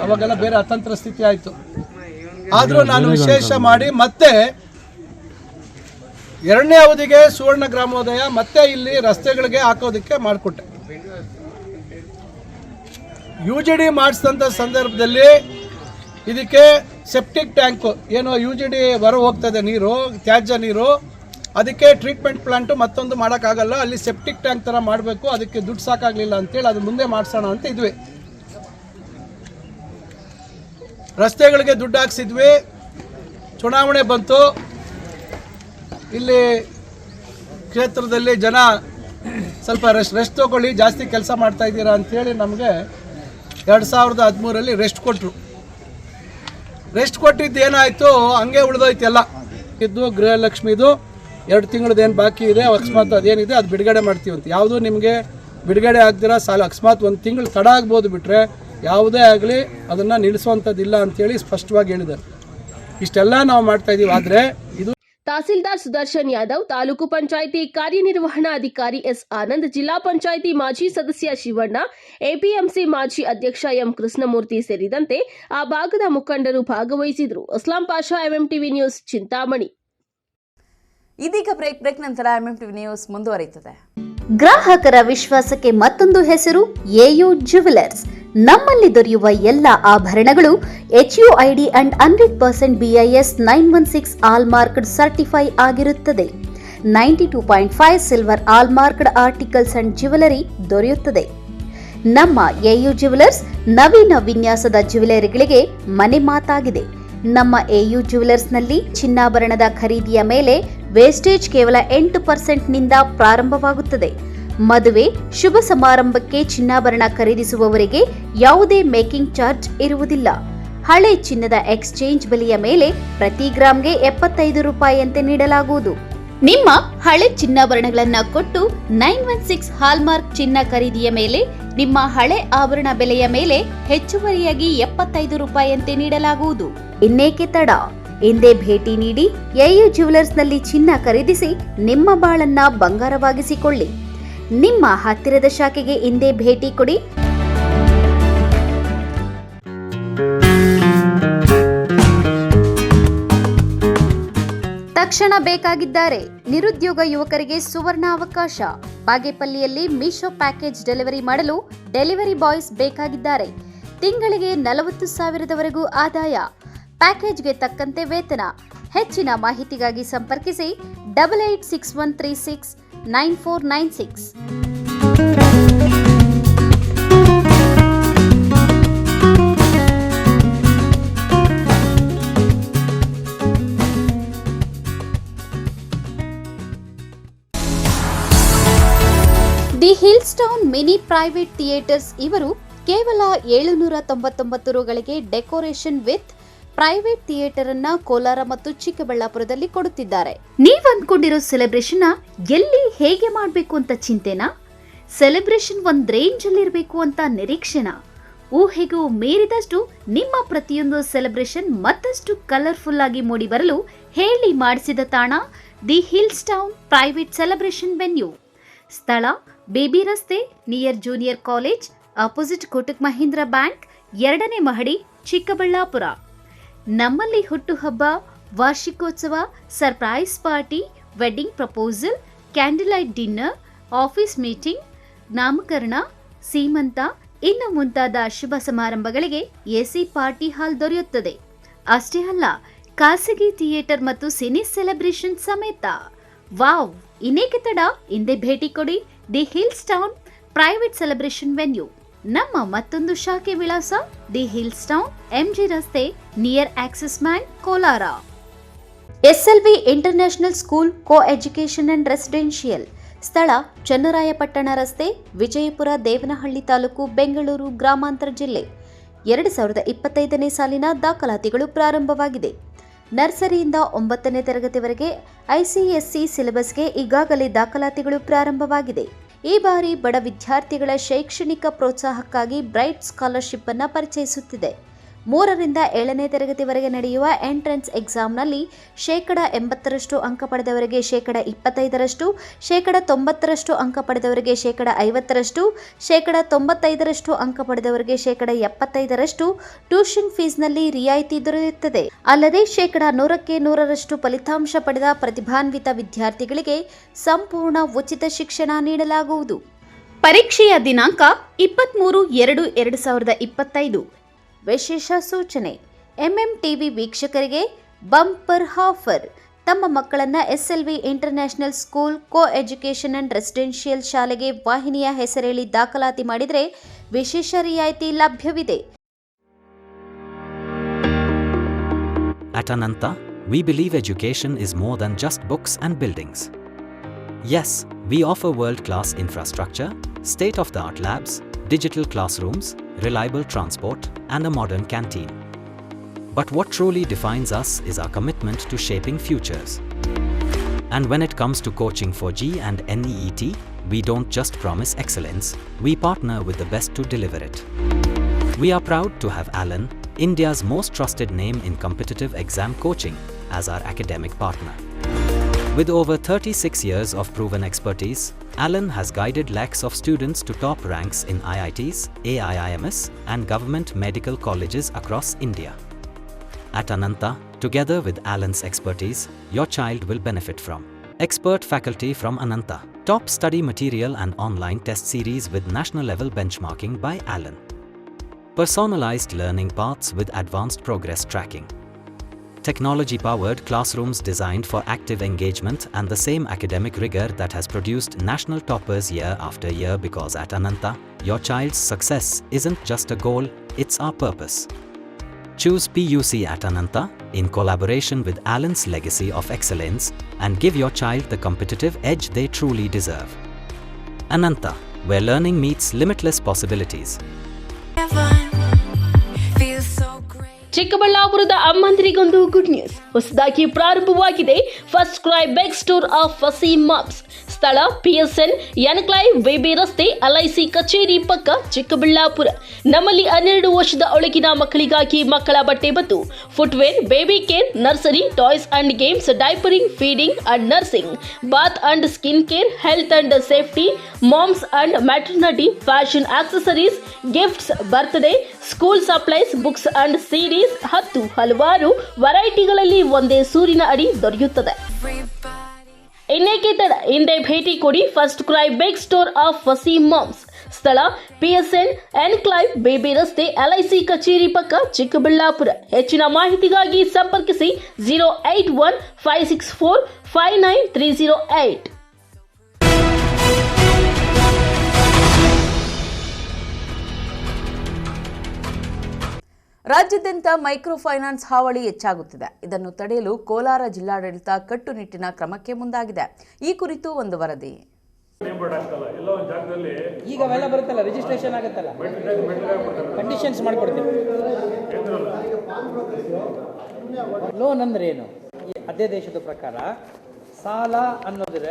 ಅವಾಗೆಲ್ಲ ಬೇರೆ ಅತಂತ್ರ ಸ್ಥಿತಿ ಆಯಿತು. ಆದರೂ ನಾನು ವಿಶೇಷ ಮಾಡಿ ಮತ್ತೆ 2ನೇ ಅವಧಿಗೆ ಸುವರ್ಣ ಗ್ರಾಮೋದಯ ಮತ್ತೆ ಇಲ್ಲಿ ರಸ್ತೆಗಳಿಗೆ ಹಾಕೋದಕ್ಕೆ ಮಾಡಿಕೊಟ್ಟೆ. UGD ಮಾಡಿಸಿದಂಥ ಸಂದರ್ಭದಲ್ಲಿ ಇದಕ್ಕೆ ಸೆಪ್ಟಿಕ್ ಟ್ಯಾಂಕು ಏನು UGD ಹೊರ ಹೋಗ್ತದೆ ನೀರು, ತ್ಯಾಜ್ಯ ನೀರು, ಅದಕ್ಕೆ ಟ್ರೀಟ್ಮೆಂಟ್ ಪ್ಲಾಂಟು ಮತ್ತೊಂದು ಮಾಡೋಕ್ಕಾಗಲ್ಲ, ಅಲ್ಲಿ ಸೆಪ್ಟಿಕ್ ಟ್ಯಾಂಕ್ ಥರ ಮಾಡಬೇಕು, ಅದಕ್ಕೆ ದುಡ್ಡು ಸಾಕಾಗಲಿಲ್ಲ ಅಂತೇಳಿ ಅದು ಮುಂದೆ ಮಾಡಿಸೋಣ ಅಂತ ಇದ್ವಿ. ರಸ್ತೆಗಳಿಗೆ ದುಡ್ಡು ಹಾಕ್ಸಿದ್ವಿ. ಚುನಾವಣೆ ಬಂತು. ಇಲ್ಲಿ ಕ್ಷೇತ್ರದಲ್ಲಿ ಜನ ಸ್ವಲ್ಪ ರೆಸ್ಟ್ ತೊಗೊಳ್ಳಿ, ಜಾಸ್ತಿ ಕೆಲಸ ಮಾಡ್ತಾ ಇದ್ದೀರಾ ಅಂಥೇಳಿ ನಮಗೆ 2013ರಲ್ಲಿ ರೆಸ್ಟ್ ಕೊಟ್ಟರು. ರೆಸ್ಟ್ ಕೊಟ್ಟಿದ್ದು ಏನಾಯಿತು, ಹಂಗೆ ಉಳಿದೋಯ್ತು ಎಲ್ಲ. ಇದ್ದು ಗೃಹಲಕ್ಷ್ಮಿದು 2 ತಿಂಗಳದ್ದು ಏನು ಬಾಕಿ ಇದೆ, ಅಕಸ್ಮಾತ್ ಅದೇನಿದೆ ಅದು ಬಿಡುಗಡೆ ಮಾಡ್ತೀವಿ ಅಂತ. ಯಾವುದೂ ನಿಮಗೆ ಬಿಡುಗಡೆ ಆಗ್ದಿರ ಸಾಲ, ಅಕಸ್ಮಾತ್ 1 ತಿಂಗಳು ತಡ ಆಗ್ಬೋದು ಬಿಟ್ಟರೆ ಯಾವುದೇ ಆಗಲಿ ಅದನ್ನು ನಿಲ್ಲಿಸುವಂಥದ್ದಿಲ್ಲ ಅಂಥೇಳಿ ಸ್ಪಷ್ಟವಾಗಿ ಹೇಳಿದ್ದಾರೆ. ಇಷ್ಟೆಲ್ಲ ನಾವು ಮಾಡ್ತಾ ಇದ್ದೀವಿ. ಆದರೆ ಇದು ತಹಸೀಲ್ದಾರ್ ಸುದರ್ಶನ್ ಯಾದವ್, ತಾಲೂಕು ಪಂಚಾಯಿತಿ ಕಾರ್ಯನಿರ್ವಹಣಾ ಅಧಿಕಾರಿ ಎಸ್ ಆನಂದ್, ಜಿಲ್ಲಾ ಪಂಚಾಯಿತಿ ಮಾಜಿ ಸದಸ್ಯ ಶಿವಣ್ಣ, ಎಪಿಎಂಸಿ ಮಾಜಿ ಅಧ್ಯಕ್ಷ ಎಂ ಕೃಷ್ಣಮೂರ್ತಿ ಸೇರಿದಂತೆ ಆ ಭಾಗದ ಮುಖಂಡರು ಭಾಗವಹಿಸಿದರು. Aslam Pasha, MMTV news, Chintamani. ಇದೀಗ ಬ್ರೇಕ್ ನಂತರ MMTV ನ್ಯೂಸ್ ಮುಂದುವರಿಯುತ್ತದೆ. ಗ್ರಾಹಕರ ವಿಶ್ವಾಸಕ್ಕೆ ಮತ್ತೊಂದು ಹೆಸರು ಎಯು ಜ್ಯುವೆಲರ್ಸ್. ನಮ್ಮಲ್ಲಿ ದೊರೆಯುವ ಎಲ್ಲ ಆಭರಣಗಳು HUID ಅಂಡ್ 100% BIS 916 ಆಲ್ಮಾರ್ಕ್ಡ್ ಸರ್ಟಿಫೈ ಆಗಿರುತ್ತದೆ. 92.5 ಸಿಲ್ವರ್ ಆಲ್ಮಾರ್ಕ್ಡ್ ಆರ್ಟಿಕಲ್ಸ್ ಅಂಡ್ ಜ್ಯುವೆಲರಿ ದೊರೆಯುತ್ತದೆ. ನಮ್ಮ ಎಯು ಜ್ಯುವೆಲರ್ಸ್ ನವೀನ ವಿನ್ಯಾಸದ ಜ್ಯುವೆಲರಿಗಳಿಗೆ ಮನೆ ಮಾತಾಗಿದೆ. ನಮ್ಮ ಎಯು ಜ್ಯುವೆಲರ್ಸ್ನಲ್ಲಿ ಚಿನ್ನಾಭರಣದ ಖರೀದಿಯ ಮೇಲೆ ವೇಸ್ಟೇಜ್ ಕೇವಲ 8% ನಿಂದ ಪ್ರಾರಂಭವಾಗುತ್ತದೆ. ಮದುವೆ, ಶುಭ ಸಮಾರಂಭಕ್ಕೆ ಚಿನ್ನಾಭರಣ ಖರೀದಿಸುವವರಿಗೆ ಯಾವುದೇ ಮೇಕಿಂಗ್ ಚಾರ್ಜ್ ಇರುವುದಿಲ್ಲ. ಹಳೆ ಚಿನ್ನದ ಎಕ್ಸ್ಚೇಂಜ್ ಬೆಲೆಯ ಮೇಲೆ ಪ್ರತಿ ಗ್ರಾಂಗೆ 75 ರೂಪಾಯಿಯಂತೆ ನೀಡಲಾಗುವುದು. ನಿಮ್ಮ ಹಳೆ ಚಿನ್ನಾಭರಣಗಳನ್ನು ಕೊಟ್ಟು 916 ಹಾಲ್ಮಾರ್ಕ್ ಚಿನ್ನ ಖರೀದಿಯ ಮೇಲೆ ನಿಮ್ಮ ಹಳೆ ಆಭರಣ ಬೆಲೆಯ ಮೇಲೆ ಹೆಚ್ಚುವರಿಯಾಗಿ 75 ರೂಪಾಯಿಯಂತೆ ನೀಡಲಾಗುವುದು. ಇನ್ನೇಕೆ ತಡ? ಎಂದೇ ಭೇಟಿ ನೀಡಿ ಎಯು ಜ್ಯುವೆಲರ್ಸ್ನಲ್ಲಿ ಚಿನ್ನ ಖರೀದಿಸಿ ನಿಮ್ಮ ಬಾಳನ್ನ ಬಂಗಾರವಾಗಿಸಿಕೊಳ್ಳಿ. ನಿಮ್ಮ ಹತ್ತಿರದ ಶಾಖೆಗೆ ಇಂದೇ ಭೇಟಿ ಕೊಡಿ. ತಕ್ಷಣ ಬೇಕಾಗಿದ್ದಾರೆ ನಿರುದ್ಯೋಗ ಯುವಕರಿಗೆ ಸುವರ್ಣ ಅವಕಾಶ. ಬಾಗೇಪಲ್ಲಿಯಲ್ಲಿ ಮೀಶೋ ಪ್ಯಾಕೇಜ್ ಡೆಲಿವರಿ ಮಾಡಲು ಡೆಲಿವರಿ ಬಾಯ್ಸ್ ಬೇಕಾಗಿದ್ದಾರೆ. ತಿಂಗಳಿಗೆ 40,000ವರೆಗೂ ಆದಾಯ. ಪ್ಯಾಕೇಜ್ಗೆ ತಕ್ಕಂತೆ ವೇತನ. ಹೆಚ್ಚಿನ ಮಾಹಿತಿಗಾಗಿ ಸಂಪರ್ಕಿಸಿ 8861369496. The Hills town mini private theatres ಇವರು ಕೇವಲ 799 ರುಗಳಿಗೆ ಡೆಕೋರೇಷನ್ ವಿತ್ ಪ್ರೈವೇಟ್ ಥಿಯೇಟರ್ ಅನ್ನ ಕೋಲಾರ ಮತ್ತು ಚಿಕ್ಕಬಳ್ಳಾಪುರದಲ್ಲಿ ಕೊಡುತ್ತಿದ್ದಾರೆ. ನೀವ್ ಅಂದ್ಕೊಂಡಿರೋ ಸೆಲೆಬ್ರೇಷನ್ ಎಲ್ಲಿ ಹೇಗೆ ಮಾಡಬೇಕು ಅಂತ ಚಿಂತೆನಾ? ಸೆಲೆಬ್ರೇಷನ್ ಒಂದ್ ರೇಂಜ್ ಅಲ್ಲಿ ಇರಬೇಕು ಅಂತ ನಿರೀಕ್ಷೆನಾ? ಊಹೆಗೂ ಮೀರಿದಷ್ಟು ನಿಮ್ಮ ಪ್ರತಿಯೊಂದು ಸೆಲೆಬ್ರೇಷನ್ ಮತ್ತಷ್ಟು ಕಲರ್ಫುಲ್ ಆಗಿ ಮೂಡಿ ಬರಲು ಹೇಳಿ ಮಾಡಿಸಿದ ತಾಣ the Hills Town private celebration venue. ಸ್ಥಳ ಬೇಬಿ ರಸ್ತೆ near junior college, opposite Kotak Mahindra bank, 2ನೇ ಮಹಡಿ, ಚಿಕ್ಕಬಳ್ಳಾಪುರ. ನಮ್ಮಲ್ಲಿ ಹುಟ್ಟುಹಬ್ಬ, ವಾರ್ಷಿಕೋತ್ಸವ, surprise party, wedding proposal, candle light dinner, office meeting, ನಾಮಕರಣ, ಸೀಮಂತ, ಇನ್ನು ಮುಂತಾದ ಶುಭ ಸಮಾರಂಭಗಳಿಗೆ ಎಸಿ ಪಾರ್ಟಿ ಹಾಲ್ ದೊರೆಯುತ್ತದೆ. ಅಷ್ಟೇ ಅಲ್ಲ, ಖಾಸಗಿ ಥಿಯೇಟರ್ ಮತ್ತು ಸಿನಿ ಸೆಲೆಬ್ರೇಷನ್ ಸಮೇತ. ವಾವ್, ಇನ್ನೇಕೆ ತಡ, ಹಿಂದೆ ಭೇಟಿ ಕೊಡಿ the Hills Town private celebration venue. ನಮ್ಮ ಮತ್ತೊಂದು ಶಾಖೆ ವಿಳಾಸ ದಿ ಹಿಲ್ಸ್ ಟೌನ್, ಎಂಜಿ ರಸ್ತೆ, near Axis Bank, Kolar. SLV international school co education and residential. ಸ್ಥಳ ಚನ್ನರಾಯಪಟ್ಟಣ ರಸ್ತೆ, ವಿಜಯಪುರ, ದೇವನಹಳ್ಳಿ ತಾಲೂಕು, ಬೆಂಗಳೂರು ಗ್ರಾಮಾಂತರ ಜಿಲ್ಲೆ. 2025ನೇ ಸಾಲಿನ ದಾಖಲಾತಿಗಳು ಪ್ರಾರಂಭವಾಗಿದೆ. ನರ್ಸರಿಯಿಂದ 9ನೇ ತರಗತಿವರೆಗೆ ಐಸಿಎಸ್ಸಿ ಸಿಲೆಬಸ್ಗೆ ಈಗಾಗಲೇ ದಾಖಲಾತಿಗಳು ಪ್ರಾರಂಭವಾಗಿದೆ. ಈ ಬಾರಿ ಬಡ ವಿದ್ಯಾರ್ಥಿಗಳ ಶೈಕ್ಷಣಿಕ ಪ್ರೋತ್ಸಾಹಕ್ಕಾಗಿ ಬ್ರೈಟ್ ಸ್ಕಾಲರ್ಶಿಪ್ ಅನ್ನು ಪರಿಚಯಿಸುತ್ತಿದೆ. 3ರಿಂದ 7ನೇ ತರಗತಿವರೆಗೆ ನಡೆಯುವ ಎಂಟ್ರೆನ್ಸ್ ಎಕ್ಸಾಮ್ನಲ್ಲಿ 80% ಅಂಕ ಪಡೆದವರಿಗೆ 25%, 90% ಅಂಕ ಪಡೆದವರಿಗೆ 50%, 95% ಅಂಕ ಪಡೆದವರಿಗೆ 75% ಟ್ಯೂಷನ್ ಫೀಸ್ನಲ್ಲಿ ರಿಯಾಯಿತಿ ದೊರೆಯುತ್ತದೆ. ಅಲ್ಲದೆ 100ಕ್ಕೆ 100% ಫಲಿತಾಂಶ ಪಡೆದ ಪ್ರತಿಭಾನ್ವಿತ ವಿದ್ಯಾರ್ಥಿಗಳಿಗೆ ಸಂಪೂರ್ಣ ಉಚಿತ ಶಿಕ್ಷಣ ನೀಡಲಾಗುವುದು. ಪರೀಕ್ಷೆಯ ದಿನಾಂಕ 23/2/2025. ವಿಶೇಷ ಸೂಚನೆ: ಎಂಎಂಟಿವಿ ವೀಕ್ಷಕರಿಗೆ ಬಂಪರ್ ಆಫರ್. ತಮ್ಮ ಮಕ್ಕಳನ್ನ SLV international school co education and residential ಶಾಲೆಗೆ ವಾಹಿನಿಯ ಹೆಸರೇಳಿ ದಾಖಲಾತಿ ಮಾಡಿದರೆ ವಿಶೇಷ ರಿಯಾಯಿತಿ ಲಭ್ಯವಿದೆ. At Ananta, we believe education is more than just books and buildings. Yes, we offer world-class infrastructure, state-of-the-art labs, digital classrooms, reliable transport, and a modern canteen. But what truly defines us is our commitment to shaping futures. And when it comes to coaching for G and NEET, we don't just promise excellence, we partner with the best to deliver it. We are proud to have Alan, India's most trusted name in competitive exam coaching, as our academic partner. With over 36 years of proven expertise, Alan has guided lakhs of students to top ranks in IITs, AIIMS, and government medical colleges across India. At Ananta, together with Alan's expertise, your child will benefit from expert faculty from Ananta, top study material and online test series with national level benchmarking by Alan, personalized learning paths with advanced progress tracking, technology-powered classrooms designed for active engagement and the same academic rigor that has produced national toppers year after year, because at Ananta, your child's success isn't just a goal, it's our purpose. Choose PUC at Ananta in collaboration with Alan's legacy of excellence and give your child the competitive edge they truly deserve. Ananta, where learning meets limitless possibilities. ಚಿಕ್ಕಬಳ್ಳಾಪುರದ ಅಮ್ಮಂದಿರಿಗೊಂದು ಗುಡ್ ನ್ಯೂಸ್. ಹೊಸದಾಗಿ ಪ್ರಾರಂಭವಾಗಿದೆ FirstCry beg store of Faseem moms. ಸ್ಥಳ PSN ಎನ್ಕ್ಲೈವ್ ಬೇಬಿ ರಸ್ತೆ, LIC ಕಚೇರಿ ಪಕ್ಕ, ಚಿಕ್ಕಬಳ್ಳಾಪುರ. ನಮ್ಮಲ್ಲಿ 12 ವರ್ಷದ ಒಳಗಿನ ಮಕ್ಕಳಿಗಾಗಿ ಮಕ್ಕಳ ಬಟ್ಟೆ ಮತ್ತು footwear, baby care, nursery, toys and games, diapering, feeding and nursing, bath and skin care, health and safety, moms and maternity, fashion accessories, gifts, birthday, school supplies, books and series, ಹಲವಾರು ವೆರೈಟಿಗಳಲ್ಲಿ ಒಂದೇ ಸೂರಿನ ಅಡಿ ದೊರೆಯುತ್ತದೆ. ಇನ್ನೇಕೆ ತಡ, ಹಿಂದೆ ಭೇಟಿ ಕೊಡಿ FirstCry beg store of Faseem moms. ಸ್ಥಳ PSN ಎನ್ಕ್ಲೈವ್ ಬೇಬಿ ರಸ್ತೆ, LIC ಕಚೇರಿ ಪಕ್ಕ, ಚಿಕ್ಕಬಳ್ಳಾಪುರ. ಹೆಚ್ಚಿನ ಮಾಹಿತಿಗಾಗಿ ಸಂಪರ್ಕಿಸಿ 08156459308. ರಾಜ್ಯಾದ್ಯಂತ ಮೈಕ್ರೋ ಫೈನಾನ್ಸ್ ಹಾವಳಿ ಹೆಚ್ಚಾಗುತ್ತಿದೆ. ಇದನ್ನು ತಡೆಯಲು ಕೋಲಾರ ಜಿಲ್ಲಾಡಳಿತ ಕಟ್ಟುನಿಟ್ಟಿನ ಕ್ರಮಕ್ಕೆ ಮುಂದಾಗಿದೆ. ಈ ಕುರಿತು ಒಂದು ವರದಿ. ಈಗ ಅವೆಲ್ಲ ಬರುತ್ತಲ್ಲ, ರಿಜಿಸ್ಟ್ರೇಷನ್ ಆಗುತ್ತಲ್ಲ, ಕಂಡೀಷನ್ಸ್ ಮಾಡಿಕೊಡ್ತೀವಿ. ಲೋನ್ ಅಂದ್ರೆ ಏನು? ಅದೇ ದೇಶದ ಪ್ರಕಾರ ಸಾಲ ಅನ್ನೋದರ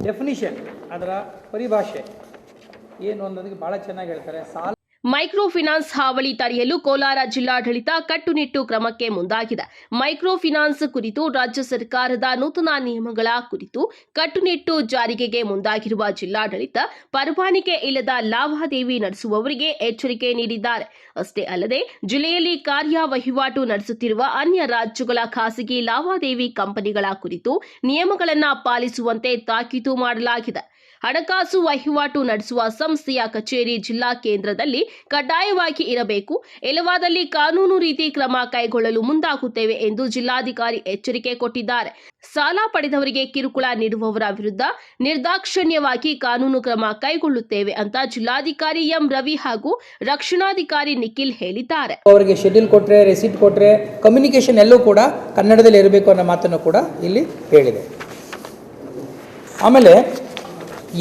ಡೆಫಿನಿಷನ್, ಅದರ ಪರಿಭಾಷೆ ಏನು ಅನ್ನೋದಕ್ಕೆ ಬಹಳ ಚೆನ್ನಾಗಿ ಹೇಳ್ತಾರೆ. ಸಾಲ ಮೈಕ್ರೋ ಫಿನಾನ್ಸ್ ಹಾವಳಿ ತಡೆಯಲು ಕೋಲಾರ ಜಿಲ್ಲಾಡಳಿತ ಕಟ್ಟುನಿಟ್ಟು ಕ್ರಮಕ್ಕೆ ಮುಂದಾಗಿದೆ. ಮೈಕ್ರೋ ಫಿನಾನ್ಸ್ ಕುರಿತು ರಾಜ್ಯ ಸರ್ಕಾರದ ನೂತನ ನಿಯಮಗಳ ಕುರಿತು ಕಟ್ಟುನಿಟ್ಟು ಜಾರಿಗೆಗೆ ಮುಂದಾಗಿರುವ ಜಿಲ್ಲಾಡಳಿತ ಪರವಾನಗಿ ಇಲ್ಲದ ಲಾವಾದೇವಿ ನಡೆಸುವವರಿಗೆ ಎಚ್ಚರಿಕೆ ನೀಡಿದ್ದಾರೆ. ಅಷ್ಟೇ ಅಲ್ಲದೆ ಜಿಲ್ಲೆಯಲ್ಲಿ ಕಾರ್ಯ ವಹಿವಾಟು ನಡೆಸುತ್ತಿರುವ ಅನ್ಯ ರಾಜ್ಯಗಳ ಖಾಸಗಿ ಲಾವಾದೇವಿ ಕಂಪನಿಗಳ ಕುರಿತು ನಿಯಮಗಳನ್ನು ಪಾಲಿಸುವಂತೆ ತಾಕೀತು ಮಾಡಲಾಗಿದೆ. ಹಣಕಾಸು ವಹಿವಾಟು ನಡೆಸುವ ಸಂಸ್ಥೆಯ ಕಚೇರಿ ಜಿಲ್ಲಾ ಕೇಂದ್ರದಲ್ಲಿ ಕಡ್ಡಾಯವಾಗಿ ಇರಬೇಕು. ಇಲ್ಲವಾದಲ್ಲಿ ಕಾನೂನು ರೀತಿ ಕ್ರಮ ಕೈಗೊಳ್ಳಲು ಮುಂದಾಗುತ್ತೇವೆ ಎಂದು ಜಿಲ್ಲಾಧಿಕಾರಿ ಎಚ್ಚರಿಕೆ ಕೊಟ್ಟಿದ್ದಾರೆ. ಸಾಲ ಪಡೆದವರಿಗೆ ಕಿರುಕುಳ ನೀಡುವವರ ವಿರುದ್ಧ ನಿರ್ದಾಕ್ಷಣ್ಯವಾಗಿ ಕಾನೂನು ಕ್ರಮ ಕೈಗೊಳ್ಳುತ್ತೇವೆ ಅಂತ ಜಿಲ್ಲಾಧಿಕಾರಿ ಎಂ ರವಿ ಹಾಗೂ ರಕ್ಷಣಾಧಿಕಾರಿ ನಿಖಿಲ್ ಹೇಳಿದ್ದಾರೆ. ಅವರಿಗೆ ಶೆಡ್ಯೂಲ್ ಕೊಟ್ಟರೆ, ರೆಸಿಟ್ ಕೊಟ್ಟರೆ, ಕಮ್ಯುನಿಕೇಷನ್ ಎಲ್ಲೂ ಕೂಡ ಕನ್ನಡದಲ್ಲಿ ಇರಬೇಕು ಅನ್ನೋ ಮಾತನ್ನು ಕೂಡ ಇಲ್ಲಿ ಹೇಳಿದೆ. ಆಮೇಲೆ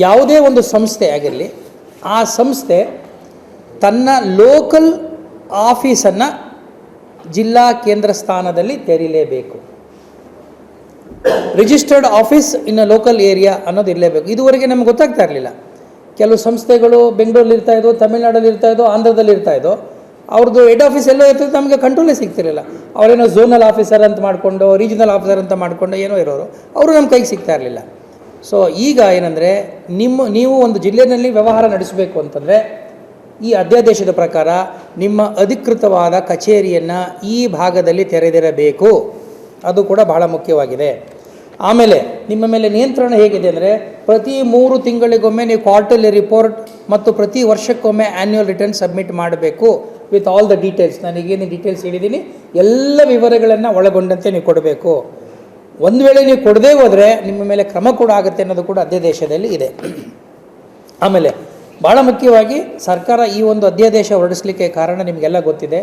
ಯಾವುದೇ ಒಂದು ಸಂಸ್ಥೆ ಆಗಿರಲಿ, ಆ ಸಂಸ್ಥೆ ತನ್ನ ಲೋಕಲ್ ಆಫೀಸನ್ನು ಜಿಲ್ಲಾ ಕೇಂದ್ರ ಸ್ಥಾನದಲ್ಲಿ ತೆರೀಲೇಬೇಕು. Registered office in a local area ಅನ್ನೋದು ಇರಲೇಬೇಕು. ಇದುವರೆಗೆ ನಮ್ಗೆ ಗೊತ್ತಾಗ್ತಾ ಇರಲಿಲ್ಲ. ಕೆಲವು ಸಂಸ್ಥೆಗಳು ಬೆಂಗಳೂರಲ್ಲಿ ಇರ್ತಾ ಇದ್ದೋ, ತಮಿಳುನಾಡಲ್ಲಿ ಇರ್ತಾ ಇದ್ದೋ, ಆಂಧ್ರದಲ್ಲಿ ಇರ್ತಾ ಇದ್ದೋ, ಅವ್ರದ್ದು ಹೆಡ್ ಆಫೀಸ್ ಎಲ್ಲೋ ಇರ್ತದೆ, ನಮಗೆ ಕಂಟ್ರೋಲೇ ಸಿಗ್ತಿರಲಿಲ್ಲ. ಅವರೇನೋ ಝೋನಲ್ ಆಫೀಸರ್ ಅಂತ ಮಾಡಿಕೊಂಡು, ರೀಜನಲ್ ಆಫೀಸರ್ ಅಂತ ಮಾಡಿಕೊಂಡು ಏನೋ ಇರೋರು, ಅವರು ನಮ್ಮ ಕೈಗೆ ಸಿಗ್ತಾ ಇರಲಿಲ್ಲ. ಸೊ ಈಗ ಏನಂದರೆ, ನೀವು ಒಂದು ಜಿಲ್ಲೆಯಲ್ಲಿ ವ್ಯವಹಾರ ನಡೆಸಬೇಕು ಅಂತಂದರೆ ಈ ಅಧ್ಯಾದೇಶದ ಪ್ರಕಾರ ನಿಮ್ಮ ಅಧಿಕೃತವಾದ ಕಚೇರಿಯನ್ನು ಈ ಭಾಗದಲ್ಲಿ ತೆರೆದಿರಬೇಕು. ಅದು ಕೂಡ ಬಹಳ ಮುಖ್ಯವಾಗಿದೆ. ಆಮೇಲೆ ನಿಮ್ಮ ಮೇಲೆ ನಿಯಂತ್ರಣ ಹೇಗಿದೆ ಅಂದರೆ, ಪ್ರತಿ 3 ತಿಂಗಳಿಗೊಮ್ಮೆ ನೀವು ಕ್ವಾರ್ಟರ್ಲಿ ರಿಪೋರ್ಟ್ ಮತ್ತು ಪ್ರತಿ ವರ್ಷಕ್ಕೊಮ್ಮೆ ಆ್ಯನ್ಯುವಲ್ ರಿಟರ್ನ್ ಸಬ್ಮಿಟ್ ಮಾಡಬೇಕು ವಿತ್ ಆಲ್ ದ ಡೀಟೇಲ್ಸ್. ನನಗೇನು ಡೀಟೇಲ್ಸ್ ಹೇಳಿದ್ದೀನಿ ಎಲ್ಲ ವಿವರಗಳನ್ನು ಒಳಗೊಂಡಂತೆ ನೀವು ಕೊಡಬೇಕು. ಒಂದು ವೇಳೆ ನೀವು ಕೊಡದೇ ಹೋದರೆ ನಿಮ್ಮ ಮೇಲೆ ಕ್ರಮ ಕೂಡ ಆಗುತ್ತೆ ಅನ್ನೋದು ಕೂಡ ಅಧ್ಯಾದೇಶದಲ್ಲಿ ಇದೆ. ಆಮೇಲೆ ಭಾಳ ಮುಖ್ಯವಾಗಿ ಸರ್ಕಾರ ಈ ಒಂದು ಅಧ್ಯಾದೇಶ ಹೊರಡಿಸಲಿಕ್ಕೆ ಕಾರಣ ನಿಮಗೆಲ್ಲ ಗೊತ್ತಿದೆ.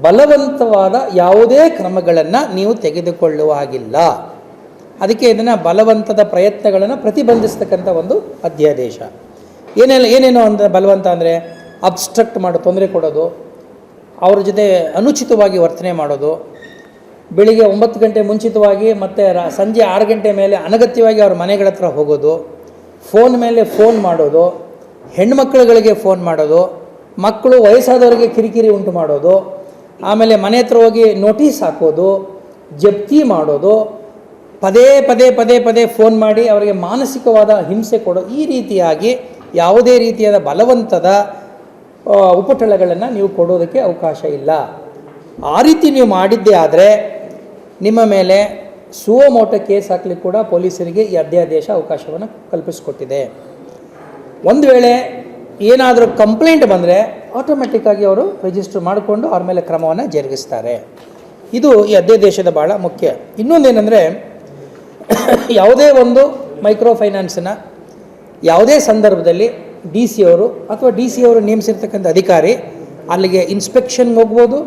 ಬಲವಂತವಾದ ಯಾವುದೇ ಕ್ರಮಗಳನ್ನು ನೀವು ತೆಗೆದುಕೊಳ್ಳುವ ಹಾಗಿಲ್ಲ. ಅದಕ್ಕೆ ಇದನ್ನು ಬಲವಂತದ ಪ್ರಯತ್ನಗಳನ್ನು ಪ್ರತಿಬಂಧಿಸ್ತಕ್ಕಂಥ ಒಂದು ಅಧ್ಯಾದೇಶ. ಏನೇನೋ ಅಂತ ಬಲವಂತ ಅಂದರೆ ಅಬ್ಸ್ಟ್ರಕ್ಟ್ ಮಾಡೋ, ತೊಂದರೆ ಕೊಡೋದು, ಅವ್ರ ಜೊತೆ ಅನುಚಿತವಾಗಿ ವರ್ತನೆ ಮಾಡೋದು, ಬೆಳಿಗ್ಗೆ 9 ಗಂಟೆ ಮುಂಚಿತವಾಗಿ ಮತ್ತು ಸಂಜೆ 6 ಗಂಟೆ ಮೇಲೆ ಅನಗತ್ಯವಾಗಿ ಅವ್ರ ಮನೆಗಳ ಹತ್ರ ಹೋಗೋದು, ಫೋನ್ ಮೇಲೆ ಫೋನ್ ಮಾಡೋದು, ಹೆಣ್ಮಕ್ಳುಗಳಿಗೆ ಫೋನ್ ಮಾಡೋದು, ಮಕ್ಕಳು ವಯಸ್ಸಾದವರಿಗೆ ಕಿರಿಕಿರಿ ಉಂಟು ಮಾಡೋದು, ಆಮೇಲೆ ಮನೆ ಹತ್ರ ಹೋಗಿ ನೋಟಿಸ್ ಹಾಕೋದು, ಜಪ್ತಿ ಮಾಡೋದು, ಪದೇ ಫೋನ್ ಮಾಡಿ ಅವರಿಗೆ ಮಾನಸಿಕವಾದ ಹಿಂಸೆ ಕೊಡೋ, ಈ ರೀತಿಯಾಗಿ ಯಾವುದೇ ರೀತಿಯಾದ ಬಲವಂತದ ಉಪಟಳಗಳನ್ನು ನೀವು ಕೊಡೋದಕ್ಕೆ ಅವಕಾಶ ಇಲ್ಲ. ಆ ರೀತಿ ನೀವು ಮಾಡಿದ್ದೇ ಆದರೆ ನಿಮ್ಮ ಮೇಲೆ ಸುವೋಮೋಟೋ ಕೇಸ್ ಹಾಕಲಿಕ್ಕೆ ಕೂಡ ಪೊಲೀಸರಿಗೆ ಈ ಅಧ್ಯಾದೇಶ ಅವಕಾಶವನ್ನು ಕಲ್ಪಿಸಿಕೊಟ್ಟಿದೆ. ಒಂದು ವೇಳೆ ಏನಾದರೂ ಕಂಪ್ಲೇಂಟ್ ಬಂದರೆ ಆಟೋಮೆಟಿಕ್ಕಾಗಿ ಅವರು ರಿಜಿಸ್ಟರ್ ಮಾಡಿಕೊಂಡು ಅವ್ರ ಮೇಲೆ ಕ್ರಮವನ್ನು ಜರುಗಿಸ್ತಾರೆ. ಇದು ಈ ಅಧ್ಯಾದೇಶದ ಭಾಳ ಮುಖ್ಯ. ಇನ್ನೊಂದೇನೆಂದರೆ, ಯಾವುದೇ ಒಂದು ಮೈಕ್ರೋ ಫೈನಾನ್ಸನ್ನು ಯಾವುದೇ ಸಂದರ್ಭದಲ್ಲಿ DC ಅವರು ಅಥವಾ DC ಅವರು ನೇಮಿಸಿರ್ತಕ್ಕಂಥ ಅಧಿಕಾರಿ ಅಲ್ಲಿಗೆ ಇನ್ಸ್ಪೆಕ್ಷನ್ಗೆ ಹೋಗ್ಬೋದು,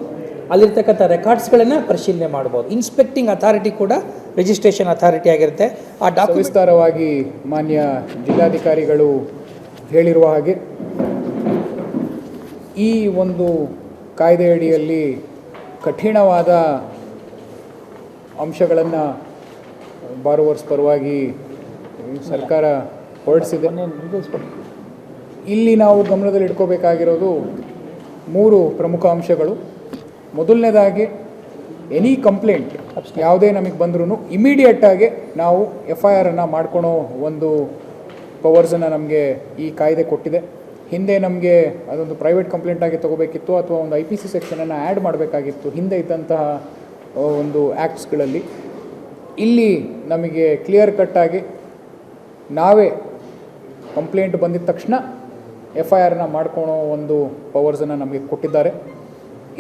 ಅಲ್ಲಿರ್ತಕ್ಕಂಥ ರೆಕಾರ್ಡ್ಸ್ಗಳನ್ನು ಪರಿಶೀಲನೆ ಮಾಡ್ಬೋದು. ಇನ್ಸ್ಪೆಕ್ಟಿಂಗ್ ಅಥಾರಿಟಿ ಕೂಡ ರಿಜಿಸ್ಟ್ರೇಷನ್ ಅಥಾರಿಟಿ ಆಗಿರುತ್ತೆ. ಆ ವಿಸ್ತಾರವಾಗಿ ಮಾನ್ಯ ಜಿಲ್ಲಾಧಿಕಾರಿಗಳು ಹೇಳಿರುವ ಹಾಗೆ ಈ ಒಂದು ಕಾಯ್ದೆಯಡಿಯಲ್ಲಿ ಕಠಿಣವಾದ ಅಂಶಗಳನ್ನು ಬಾರೋವರ್ಸ್ ಪರವಾಗಿ ಸರ್ಕಾರ ಹೊರಡಿಸಿದೆ. ಇಲ್ಲಿ ನಾವು ಗಮನದಲ್ಲಿ ಇಟ್ಕೋಬೇಕಾಗಿರೋದು 3 ಪ್ರಮುಖ ಅಂಶಗಳು. ಮೊದಲನೇದಾಗಿ ಎನಿ ಕಂಪ್ಲೇಂಟ್ ಯಾವುದೇ ನಮಗೆ ಬಂದ್ರೂ ಇಮಿಡಿಯೇಟಾಗಿ ನಾವು FIR ಮಾಡ್ಕೊಳೋ ಒಂದು ಪವರ್ಸನ್ನು ನಮಗೆ ಈ ಕಾಯ್ದೆ ಕೊಟ್ಟಿದೆ. ಹಿಂದೆ ನಮಗೆ ಅದೊಂದು ಪ್ರೈವೇಟ್ ಕಂಪ್ಲೇಂಟ್ ಆಗಿ ತೊಗೋಬೇಕಿತ್ತು ಅಥವಾ ಒಂದು IPC ಸೆಕ್ಷನನ್ನು ಆ್ಯಡ್ ಮಾಡಬೇಕಾಗಿತ್ತು ಹಿಂದೆ ಇದ್ದಂತಹ ಒಂದು ಆ್ಯಕ್ಟ್ಸ್ಗಳಲ್ಲಿ. ಇಲ್ಲಿ ನಮಗೆ ಕ್ಲಿಯರ್ ಕಟ್ಟಾಗಿ ನಾವೇ ಕಂಪ್ಲೇಂಟ್ ಬಂದಿದ ತಕ್ಷಣ FIR ಮಾಡ್ಕೊಳೋ ಒಂದು ಪವರ್ಸನ್ನು ನಮಗೆ ಕೊಟ್ಟಿದ್ದಾರೆ.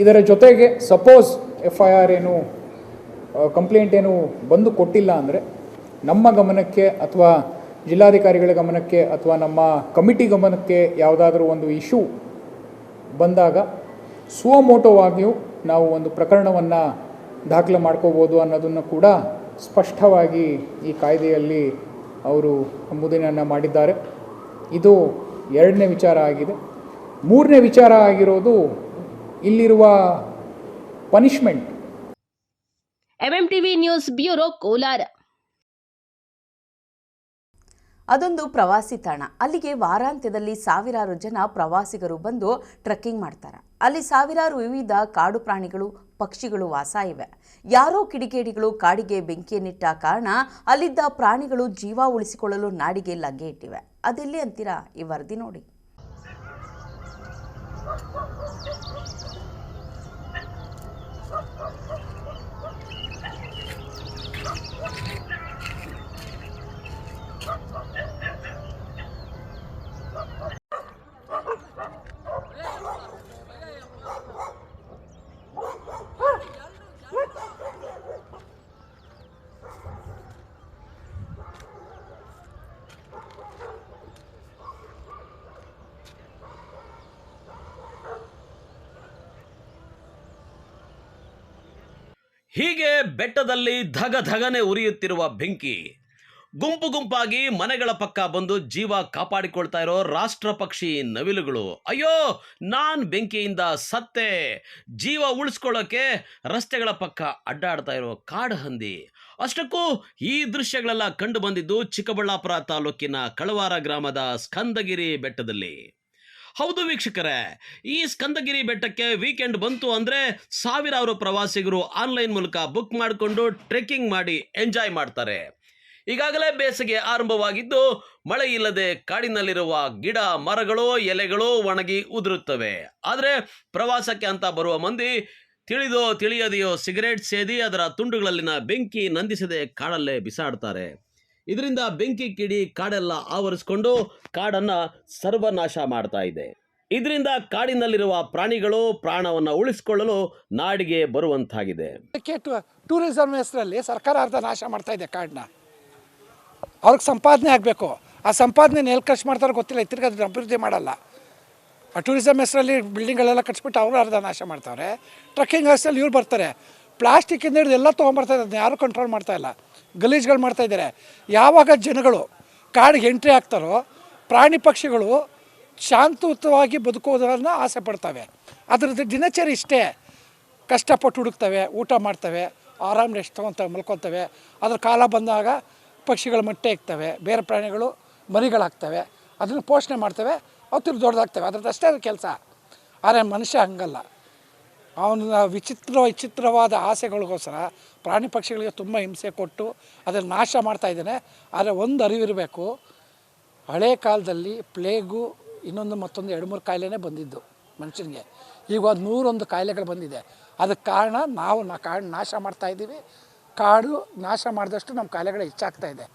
ಇದರ ಜೊತೆಗೆ ಸಪೋಸ್ FIR ಕಂಪ್ಲೇಂಟ್ ಬಂದು ಕೊಟ್ಟಿಲ್ಲ ಅಂದರೆ ನಮ್ಮ ಗಮನಕ್ಕೆ ಅಥವಾ ಜಿಲ್ಲಾಧಿಕಾರಿಗಳ ಗಮನಕ್ಕೆ ಅಥವಾ ನಮ್ಮ ಕಮಿಟಿ ಗಮನಕ್ಕೆ ಯಾವುದಾದ್ರೂ ಒಂದು ಇಶ್ಯೂ ಬಂದಾಗ ಸುವೋಮೋಟೋವಾಗಿಯೂ ನಾವು ಒಂದು ಪ್ರಕರಣವನ್ನು ದಾಖಲೆ ಮಾಡ್ಕೋಬೋದು ಅನ್ನೋದನ್ನು ಕೂಡ ಸ್ಪಷ್ಟವಾಗಿ ಈ ಕಾಯ್ದೆಯಲ್ಲಿ ಅವರು ಅಂಬುದನ್ನು ಮಾಡಿದ್ದಾರೆ. ಇದು 2ನೇ ವಿಚಾರ ಆಗಿದೆ. 3ನೇ ವಿಚಾರ ಆಗಿರೋದು ಇಲ್ಲಿರುವ punishment. MMTV news bureau, Kolar. ಅದೊಂದು ಪ್ರವಾಸಿ ತಾಣ. ಅಲ್ಲಿಗೆ ವಾರಾಂತ್ಯದಲ್ಲಿ ಸಾವಿರಾರು ಜನ ಪ್ರವಾಸಿಗರು ಬಂದು ಟ್ರೆಕ್ಕಿಂಗ್ ಮಾಡ್ತಾರೆ. ಅಲ್ಲಿ ಸಾವಿರಾರು ವಿವಿಧ ಕಾಡು ಪ್ರಾಣಿಗಳು, ಪಕ್ಷಿಗಳು ವಾಸ ಇವೆ. ಯಾರೋ ಕಿಡಿಗೇಡಿಗಳು ಕಾಡಿಗೆ ಬೆಂಕಿಯನ್ನಿಟ್ಟ ಕಾರಣ ಅಲ್ಲಿದ್ದ ಪ್ರಾಣಿಗಳು ಜೀವ ಉಳಿಸಿಕೊಳ್ಳಲು ನಾಡಿಗೆ ಲಗ್ಗೆ ಇಟ್ಟಿವೆ. ಅದೆಲ್ಲಿ ಅಂತೀರಾ? ಈ ವರದಿ ನೋಡಿ. ಹೀಗೆ ಬೆಟ್ಟದಲ್ಲಿ ಧಗಧಗನೆ ಉರಿಯುತ್ತಿರುವ ಬೆಂಕಿ, ಗುಂಪು ಗುಂಪಾಗಿ ಮನೆಗಳ ಪಕ್ಕ ಬಂದು ಜೀವ ಕಾಪಾಡಿಕೊಳ್ತಾ ಇರೋ ರಾಷ್ಟ್ರ ಪಕ್ಷಿ ನವಿಲುಗಳು. ಅಯ್ಯೋ ನಾನ್ ಬೆಂಕಿಯಿಂದ ಸತ್ತೆ, ಜೀವ ಉಳಿಸ್ಕೊಳ್ಳೋಕೆ ರಸ್ತೆಗಳ ಪಕ್ಕ ಅಡ್ಡಾಡ್ತಾ ಇರೋ ಕಾಡು ಹಂದಿ. ಅಷ್ಟಕ್ಕೂ ಈ ದೃಶ್ಯಗಳೆಲ್ಲ ಕಂಡು ಬಂದಿದ್ದು ಚಿಕ್ಕಬಳ್ಳಾಪುರ ತಾಲೂಕಿನ ಕಳವಾರ ಗ್ರಾಮದ ಸ್ಕಂದಗಿರಿ ಬೆಟ್ಟದಲ್ಲಿ. ಹೌದು ವೀಕ್ಷಕರೇ, ಈ ಸ್ಕಂದಗಿರಿ ಬೆಟ್ಟಕ್ಕೆ ವೀಕೆಂಡ್ ಬಂತು ಅಂದರೆ ಸಾವಿರಾರು ಪ್ರವಾಸಿಗರು ಆನ್ಲೈನ್ ಮೂಲಕ ಬುಕ್ ಮಾಡಿಕೊಂಡು ಟ್ರೆಕ್ಕಿಂಗ್ ಮಾಡಿ ಎಂಜಾಯ್ ಮಾಡ್ತಾರೆ. ಈಗಾಗಲೇ ಬೇಸಿಗೆ ಆರಂಭವಾಗಿದ್ದು ಮಳೆ ಇಲ್ಲದೆ ಕಾಡಿನಲ್ಲಿರುವ ಗಿಡ ಮರಗಳು ಎಲೆಗಳು ಒಣಗಿ ಉದುರುತ್ತವೆ. ಆದರೆ ಪ್ರವಾಸಕ್ಕೆ ಅಂತ ಬರುವ ಮಂದಿ ತಿಳಿದೋ ತಿಳಿಯದೆಯೋ ಸಿಗರೇಟ್ ಸೇದಿ ಅದರ ತುಂಡುಗಳಲ್ಲಿನ ಬೆಂಕಿ ನಂದಿಸದೆ ಕಾಡಲ್ಲೇ ಬಿಸಾಡ್ತಾರೆ. ಇದರಿಂದ ಬೆಂಕಿ ಕಿಡಿ ಕಾಡೆಲ್ಲ ಆವರಿಸಿಕೊಂಡು ಕಾಡನ್ನು ಸರ್ವನಾಶ ಮಾಡ್ತಾ ಇದೆ. ಇದರಿಂದ ಕಾಡಿನಲ್ಲಿರುವ ಪ್ರಾಣಿಗಳು ಪ್ರಾಣವನ್ನು ಉಳಿಸಿಕೊಳ್ಳಲು ನಾಡಿಗೆ ಬರುವಂತಾಗಿದೆ. ಟೂರಿಸಂ ಹೆಸರಲ್ಲಿ ಸರ್ಕಾರ ಅರ್ಧ ನಾಶ ಮಾಡ್ತಾ ಇದೆ ಕಾಡನ್ನ. ಅವ್ರಿಗೆ ಸಂಪಾದನೆ ಆಗಬೇಕು, ಆ ಸಂಪಾದನೆ ಎಲ್ಲಿ ಖರ್ಚು ಮಾಡ್ತಾರೋ ಗೊತ್ತಿಲ್ಲ, ತಿರ್ಗಿ ಅದನ್ನ ಅಭಿವೃದ್ಧಿ ಮಾಡಲ್ಲ. ಆ ಟೂರಿಸಂ ಹೆಸರಲ್ಲಿ ಬಿಲ್ಡಿಂಗ್ಗಳೆಲ್ಲ ಕಟ್ಸ್ಬಿಟ್ಟು ಅವರು ಅರ್ಧ ನಾಶ ಮಾಡ್ತಾವ್ರೆ. ಟ್ರಕ್ಕಿಂಗ್ ಹೆಸರಲ್ಲಿ ಇವ್ರು ಬರ್ತಾರೆ, ಪ್ಲಾಸ್ಟಿಕ್ಕಿಂದ ಹಿಡಿದು ಎಲ್ಲ ತೊಗೊಂಬರ್ತಾ ಇದ್ದಾರೆ, ಅದನ್ನ ಯಾರೂ ಕಂಟ್ರೋಲ್ ಮಾಡ್ತಾ ಇಲ್ಲ, ಗಲೀಜುಗಳು ಮಾಡ್ತಾ ಇದ್ದಾರೆ. ಯಾವಾಗ ಜನಗಳು ಕಾಡಿಗೆ ಎಂಟ್ರಿ ಆಗ್ತಾರೋ ಪ್ರಾಣಿ ಪಕ್ಷಿಗಳು ಶಾಂತಯುತವಾಗಿ ಬದುಕೋದನ್ನು ಆಸೆ ಪಡ್ತವೆ. ಅದರದ್ದು ದಿನಚರಿ ಇಷ್ಟೇ, ಕಷ್ಟಪಟ್ಟು ಹುಡುಕ್ತವೆ, ಊಟ ಮಾಡ್ತವೆ, ಆರಾಮ್ ರೆಸ್ಟ್ ತೊಗೊತವೆ, ಮಲ್ಕೊತವೆ. ಅದ್ರ ಕಾಲ ಬಂದಾಗ ಪಕ್ಷಿಗಳು ಮೊಟ್ಟೆ ಇಕ್ತವೆ, ಬೇರೆ ಪ್ರಾಣಿಗಳು ಮರಿಗಳಾಗ್ತವೆ, ಅದನ್ನು ಪೋಷಣೆ ಮಾಡ್ತವೆ, ಅವು ತಿರ್ಗಿ ದೊಡ್ಡದಾಗ್ತವೆ. ಅದ್ರದ್ದಷ್ಟೇ ಅದು ಕೆಲಸ. ಆದರೆ ಮನುಷ್ಯ ಹಂಗಲ್ಲ, ಅವನ ವಿಚಿತ್ರವಾದ ಆಸೆಗಳಿಗೋಸ್ಕರ ಪ್ರಾಣಿ ಪಕ್ಷಿಗಳಿಗೆ ತುಂಬ ಹಿಂಸೆ ಕೊಟ್ಟು ಅದನ್ನು ನಾಶ ಮಾಡ್ತಾ ಇದ್ದಾನೆ. ಆದರೆ ಒಂದು ಅರಿವಿರಬೇಕು, ಹಳೆ ಕಾಲದಲ್ಲಿ ಪ್ಲೇಗು ಇನ್ನೊಂದು ಮತ್ತೊಂದು 2-3 ಕಾಯಿಲೆನೇ ಬಂದಿದ್ದು ಮನುಷ್ಯನಿಗೆ. ಈಗ 101 ಕಾಯಿಲೆಗಳು ಬಂದಿದೆ. ಅದಕ್ಕೆ ಕಾರಣ ನಾವು ಕಾಡು ನಾಶ ಮಾಡ್ತಾಯಿದ್ದೀವಿ. ಕಾಡು ನಾಶ ಮಾಡಿದಷ್ಟು ನಮ್ಮ ಕಾಯಿಲೆಗಳು ಹೆಚ್ಚಾಗ್ತಾ ಇದೆ.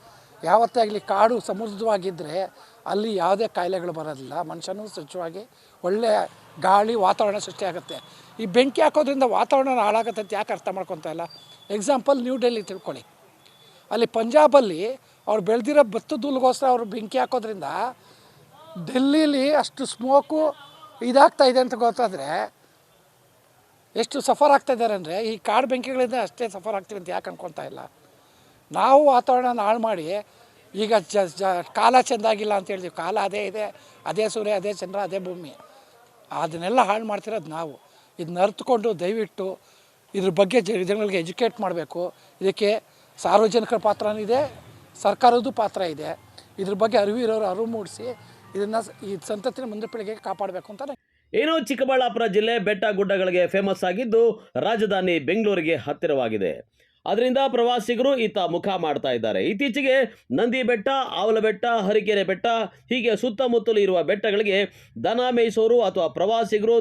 ಯಾವತ್ತೇ ಆಗಲಿ ಕಾಡು ಸಮೃದ್ಧವಾಗಿದ್ದರೆ ಅಲ್ಲಿ ಯಾವುದೇ ಕಾಯಿಲೆಗಳು ಬರೋದಿಲ್ಲ, ಮನುಷ್ಯನೂ ಸ್ವಚ್ಛವಾಗಿ ಒಳ್ಳೆಯ ಗಾಳಿ ವಾತಾವರಣ ಸೃಷ್ಟಿಯಾಗುತ್ತೆ. ಈ ಬೆಂಕಿ ಹಾಕೋದ್ರಿಂದ ವಾತಾವರಣ ಹಾಳಾಗುತ್ತೆ ಅಂತ ಯಾಕೆ ಅರ್ಥ ಮಾಡ್ಕೊತಾ ಇಲ್ಲ? ಎಕ್ಸಾಂಪಲ್ ನ್ಯೂ ಡೆಲ್ಲಿ ತಿಳ್ಕೊಳ್ಳಿ, ಅಲ್ಲಿ ಪಂಜಾಬಲ್ಲಿ ಅವ್ರು ಬೆಳೆದಿರೋ ಭತ್ತದ ಹುಲ್ಗೋಸ್ಕರ ಅವರು ಬೆಂಕಿ ಹಾಕೋದ್ರಿಂದ ಡೆಲ್ಲೀಲಿ ಅಷ್ಟು ಸ್ಮೋಕು ಇದಾಗ್ತಾಯಿದೆ ಅಂತ ಗೊತ್ತಾದರೆ ಎಷ್ಟು ಸಫರ್ ಆಗ್ತಾಯಿದ್ದಾರೆ ಅಂದರೆ ಈ ಕಾಡು ಬೆಂಕಿಗಳಿಂದ ಅಷ್ಟೇ ಸಫರ್ ಆಗ್ತೀವಿ ಅಂತ ಯಾಕೆ ಅನ್ಕೊತಾ ಇಲ್ಲ? ನಾವು ವಾತಾವರಣ ಹಾಳು ಮಾಡಿ ಈಗ ಕಾಲ ಚೆಂದಾಗಿಲ್ಲ ಅಂತ ಹೇಳ್ತೀವಿ. ಕಾಲ ಅದೇ ಇದೆ, ಅದೇ ಸೂರ್ಯ, ಅದೇ ಚಂದ್ರ, ಅದೇ ಭೂಮಿ, ಅದನ್ನೆಲ್ಲ ಹಾಳು ಮಾಡ್ತಿರೋದು ನಾವು. ಇದನ್ನ ಅರ್ಥಕೊಂಡು ದಯವಿಟ್ಟು ಇದ್ರ ಬಗ್ಗೆ ಜನಗಳಿಗೆ ಎಜುಕೇಟ್ ಮಾಡಬೇಕು. ಇದಕ್ಕೆ ಸಾರ್ವಜನಿಕರ ಪಾತ್ರನೂ ಇದೆ, ಸರ್ಕಾರದ್ದು ಪಾತ್ರ ಇದೆ. ಇದ್ರ ಬಗ್ಗೆ ಅರಿವಿರೋರು ಅರಿವು ಮೂಡಿಸಿ ಇದನ್ನು ಈ ಸಂತತಿನ ಮುಂದೆ ಪೀಳಿಗೆಗೆ ಕಾಪಾಡಬೇಕು ಅಂತ. ಏನೋ ಚಿಕ್ಕಬಳ್ಳಾಪುರ ಜಿಲ್ಲೆ ಬೆಟ್ಟ ಗುಡ್ಡಗಳಿಗೆ ಫೇಮಸ್ ಆಗಿದ್ದು ರಾಜಧಾನಿ ಬೆಂಗಳೂರಿಗೆ ಹತ್ತಿರವಾಗಿದೆ. ಅದರಿಂದ ಪ್ರವಾಸಿಗರು ಈತ ಮುಖ ಮಾಡ್ತಾ ಇದ್ದಾರೆ. ಇತ್ತೀಚೆಗೆ ನಂದಿ ಬೆಟ್ಟ, ಆವಲ ಬೆಟ್ಟ, ಹರಿಕೆರೆ ಬೆಟ್ಟ ಹೀಗೆ ಸುತ್ತಮುತ್ತಲು ಇರುವ ಬೆಟ್ಟಗಳಿಗೆ ದನ ಮೇಯಿಸೋರು ಅಥವಾ ಪ್ರವಾಸಿಗರು